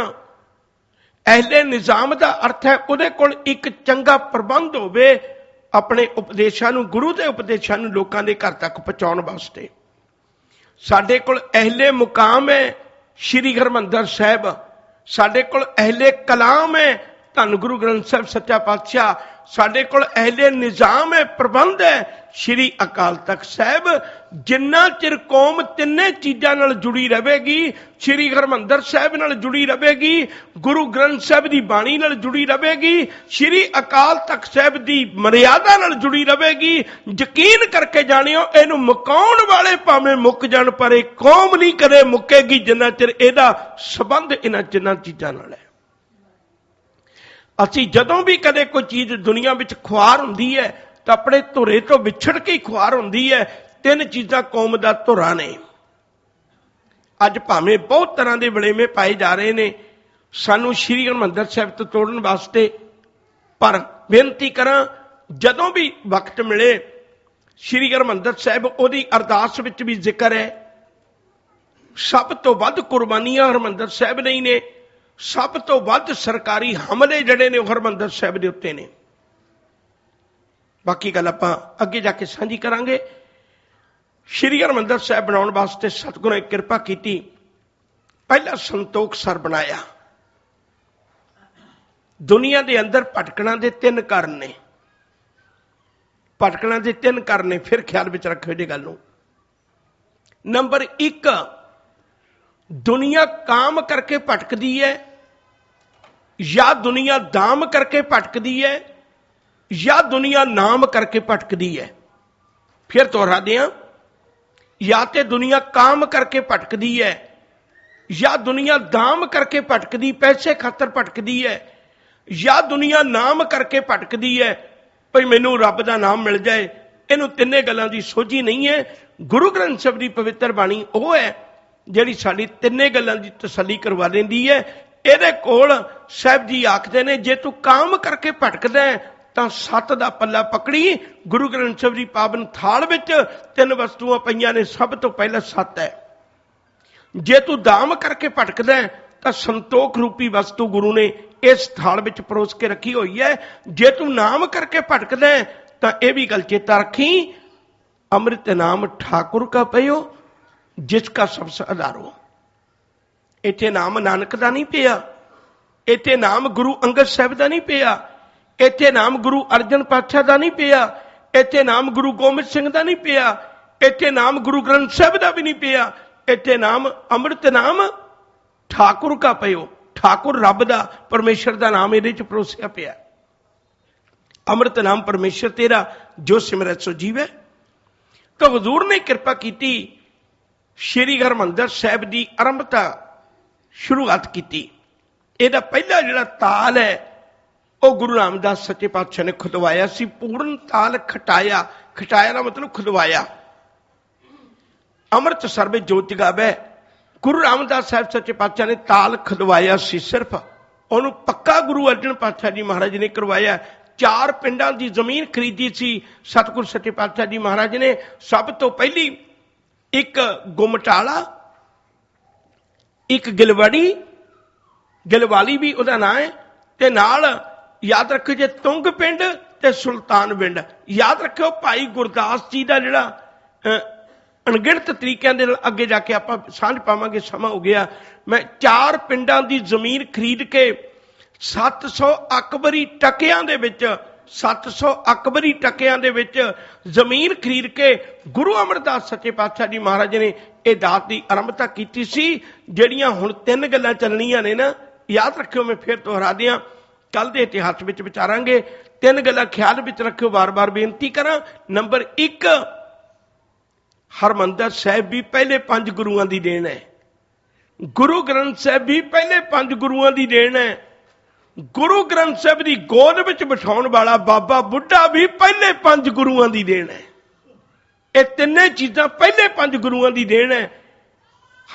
अहले निजाम का अर्थ है उहदे कोल एक चंगा प्रबंध होवे अपने उपदेशां नूं, गुरु दे उपदेशां नूं लोकां दे घर तक पहुंचाउण वास्ते। साडे कोल अहले मुकाम है श्री हरमंदर साहिब, साडे कोल अहले कलाम है धन गुरु ग्रंथ साहिब सच्चा पातशाह, साडे कोल अहले निजाम है, प्रबंध है श्री अकाल तख्त साहिब। जिन्ना चिर कौम तिन्ने चीज़ां नाल जुड़ी रहेगी, श्री हरमंदर साहिब नाल जुड़ी रहेगी, गुरु ग्रंथ साहिब की बाणी नाल जुड़ी रहेगी, श्री अकाल तख्त साहिब की मर्यादा नाल जुड़ी रहेगी, यकीन करके जानियो इहनूं मुकाउण वाले भावें मुक जाण पर इह कौम नहीं कदे मुकेगी जिन्ना चिर इहदा संबंध इन्हां तिन्नां चीज़ां नाल है। असी जदों भी कदे कोई चीज़ दुनिया में खुआर हुंदी है तो अपने धुरे तो विछड़ के ही खुआर हुंदी है। 3 चीज़ां कौम का धुरा ने। अज भावें बहुत तरह के वलेमे पाए जा रहे हैं सानू श्री हरमंदर साहिब तो तोड़न वास्ते, पर बेनती करा जदों भी वक्त मिले श्री हरमंदर साहिब उहदी अरदास विच भी जिक्र है। सब तो वध कुर्बानियां हरमंदर साहिब नहीं ने, सब तो वध सरकारी हमले जड़े ने हरमंदर साहिब के उत्ते ने। बाकी गल आपां अगे जाके साझी करांगे। श्री हरमंदर साहिब बनाउण वास्ते सतगुरू ने किरपा की। पहला संतोख सर बनाया। दुनिया के अंदर भटकना के 3 कारण ने। भटकना के 3 कारण ने, फिर ख्याल में रखो इस गल नूं। नंबर 1, दुनिया काम करके भटकदी है, या दुनिया दाम करके भटकदी है, या दुनिया नाम करके भटकदी है। फिर दोहरा दियां, या तो दुनिया काम करके भटकदी है, या दुनिया दाम करके भटकदी, पैसे खातर भटकदी है, या दुनिया नाम करके भटकदी है भाई मैनू रब का नाम मिल जाए। इन्हूं 3 गल्लां दी सोझी नहीं है। गुरु ग्रंथ साहिब की पवित्र बाणी वो है जिहड़ी साडी 3 गल्लां दी तसल्ली करवा देंदी है। ਇਹਦੇ ਕੋਲ साहिब जी आखते ने जे तू काम करके भटकदा है तो 7 दा पल्ला पकड़ी। गुरु ग्रंथ साहिब जी पावन थाल विच 3 वस्तुआं पईआं ने, सब तो पहला 7 है। जे तू दाम करके भटकदा है तो संतोख रूपी वस्तु गुरु ने इस थाल विच परोस के रखी हुई है। जे तू नाम करके भटकदा है तो यह भी गल चेता रखी, अमृत नाम ठाकुर का पयो जिसका सबसे आधार हो। इत्थे नाम नानक का नहीं पिया, इत्थे नाम गुरु अंगद साहिब का नहीं पिया, इत्थे नाम गुरु अर्जन पातशाह का नहीं पिया, इत्थे नाम गुरु गोबिंद सिंह का नहीं पिया, इत्थे नाम गुरु ग्रंथ साहिब का भी नहीं पिया। इत्थे नाम अमृत नाम ठाकुर का पयो। ठाकुर रब का, परमेश्वर का नाम ये परोसिया पिया। अमृत नाम परमेश्वर तेरा जो सिमरत सो जीवे। तो हजूर ने कृपा की, श्री हरमंदर साहिब की आरंभता शुरुआत की। ਇਹਦਾ पहला जिहड़ा ताल है वह गुरु रामदास सच्चे पातशाह ने खुदवाया सी। पूर्ण ताल खटाया, खटाया का मतलब खुदवाया। अमृतसर में जोत जगावे गुरु रामदास साहब सच्चे पातशाह ने ताल खुदवाया सी। सिर्फ उन्होंने पक्का गुरु अर्जन पातशाह जी महाराज ने करवाया। 4 पिंडां की जमीन खरीदी सी सतगुरु सच्चे पातशाह जी महाराज ने। सब तो पहली एक गुमटाला, एक गिलवाड़ी, गिलवाली भी उहदा नाम है, ते नाल याद रखो जे तुंग पिंड ते सुल्तान पिंड। याद रखो भाई गुरदास जी का जिहड़ा अणगिणत तरीकों के अगे जाके आपां सांझ पावांगे, समा हो गया। मैं 4 पिंडां की जमीन खरीद के 700 अकबरी टकियां दे विच 700 अकबरी टकियां दे विच जमीन खरीद के गुरु अमरदास सच्चे पातशाह जी महाराज ने यह दात की आरंभता की सी। जिहड़ियां हुण 3 गल्लां चलनियां ने ना, याद रखियो, मैं फिर दोहरा दियां, कल के इतिहास विच विचारांगे। 3 गल्लां ख्याल विच रखियो, बार बार बेनती करा। नंबर 1, ਹਰਿਮੰਦਰ ਸਾਹਿਬ ਵੀ ਪਹਿਲੇ 5 ਗੁਰੂਆਂ ਦੀ ਦੇਣ ਹੈ। ਗੁਰੂ ਗ੍ਰੰਥ ਸਾਹਿਬ ਵੀ ਪਹਿਲੇ 5 ਗੁਰੂਆਂ ਦੀ ਦੇਣ ਹੈ। ਗੁਰੂ ਗ੍ਰੰਥ ਸਾਹਿਬ ਦੀ ਗੋਦ ਵਿੱਚ ਬਿਠਾਉਣ ਵਾਲਾ ਬਾਬਾ ਬੁੱਢਾ ਵੀ ਪਹਿਲੇ 5 ਗੁਰੂਆਂ ਦੀ ਦੇਣ ਹੈ। ਇਹ ਤਿੰਨੇ ਚੀਜ਼ਾਂ ਪਹਿਲੇ 5 ਗੁਰੂਆਂ ਦੀ ਦੇਣ ਹੈ।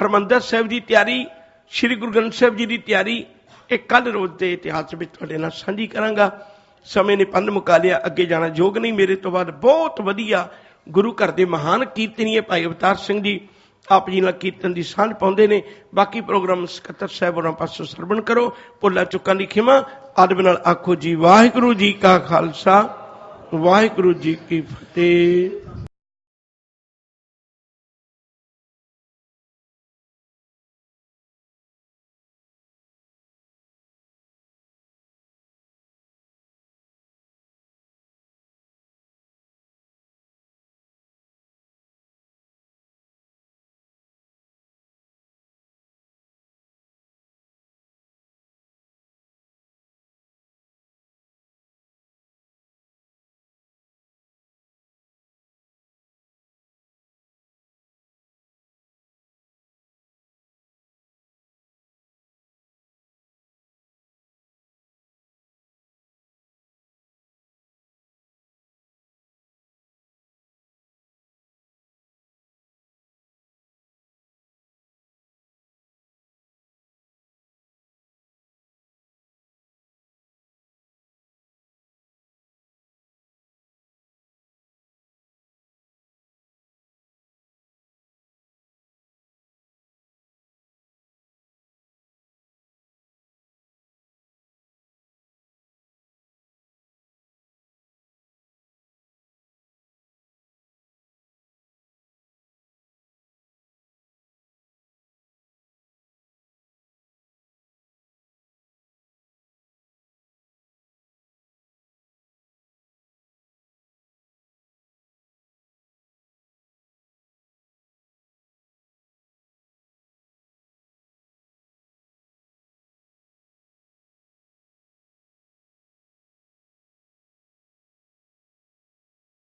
ਹਰਿਮੰਦਰ ਸਾਹਿਬ ਦੀ ਤਿਆਰੀ, ਸ੍ਰੀ ਗੁਰੂ ਗ੍ਰੰਥ ਸਾਹਿਬ ਜੀ ਦੀ ਤਿਆਰੀ, ਇਹ ਕੱਲ ਰੋਜ਼ ਦੇ ਇਤਿਹਾਸ ਵਿੱਚ ਤੁਹਾਡੇ ਨਾਲ ਸਾਂਝੀ ਕਰਾਂਗਾ। ਸਮੇਂ ਨੇ ਪੰਨ ਮੁਕਾ ਲਿਆ, ਅੱਗੇ ਜਾਣਾ ਯੋਗ ਨਹੀਂ। ਮੇਰੇ ਤੋਂ ਬਾਅਦ ਬਹੁਤ ਵਧੀਆ ਗੁਰੂ ਘਰ ਦੇ ਮਹਾਨ ਕੀਰਤਨੀਏ ਭਾਈ ਅਵਤਾਰ ਸਿੰਘ ਜੀ ਆਪ ਜੀ ਨਾਲ ਕੀਰਤਨ ਦੀ ਸਾਂਝ ਪਾਉਂਦੇ ਨੇ। ਬਾਕੀ ਪ੍ਰੋਗਰਾਮ ਸਕੱਤਰ ਸਾਹਿਬ ਹੋਰਾਂ ਪਾਸੋਂ ਸਰਵਣ ਕਰੋ। ਭੁੱਲਾਂ ਚੁੱਕਾਂ ਦੀ ਖਿਮਾ। ਅਦਬ ਨਾਲ ਆਖੋ ਜੀ ਵਾਹਿਗੁਰੂ ਜੀ ਕਾ ਖਾਲਸਾ, ਵਾਹਿਗੁਰੂ ਜੀ ਕੀ ਫਤਿਹ।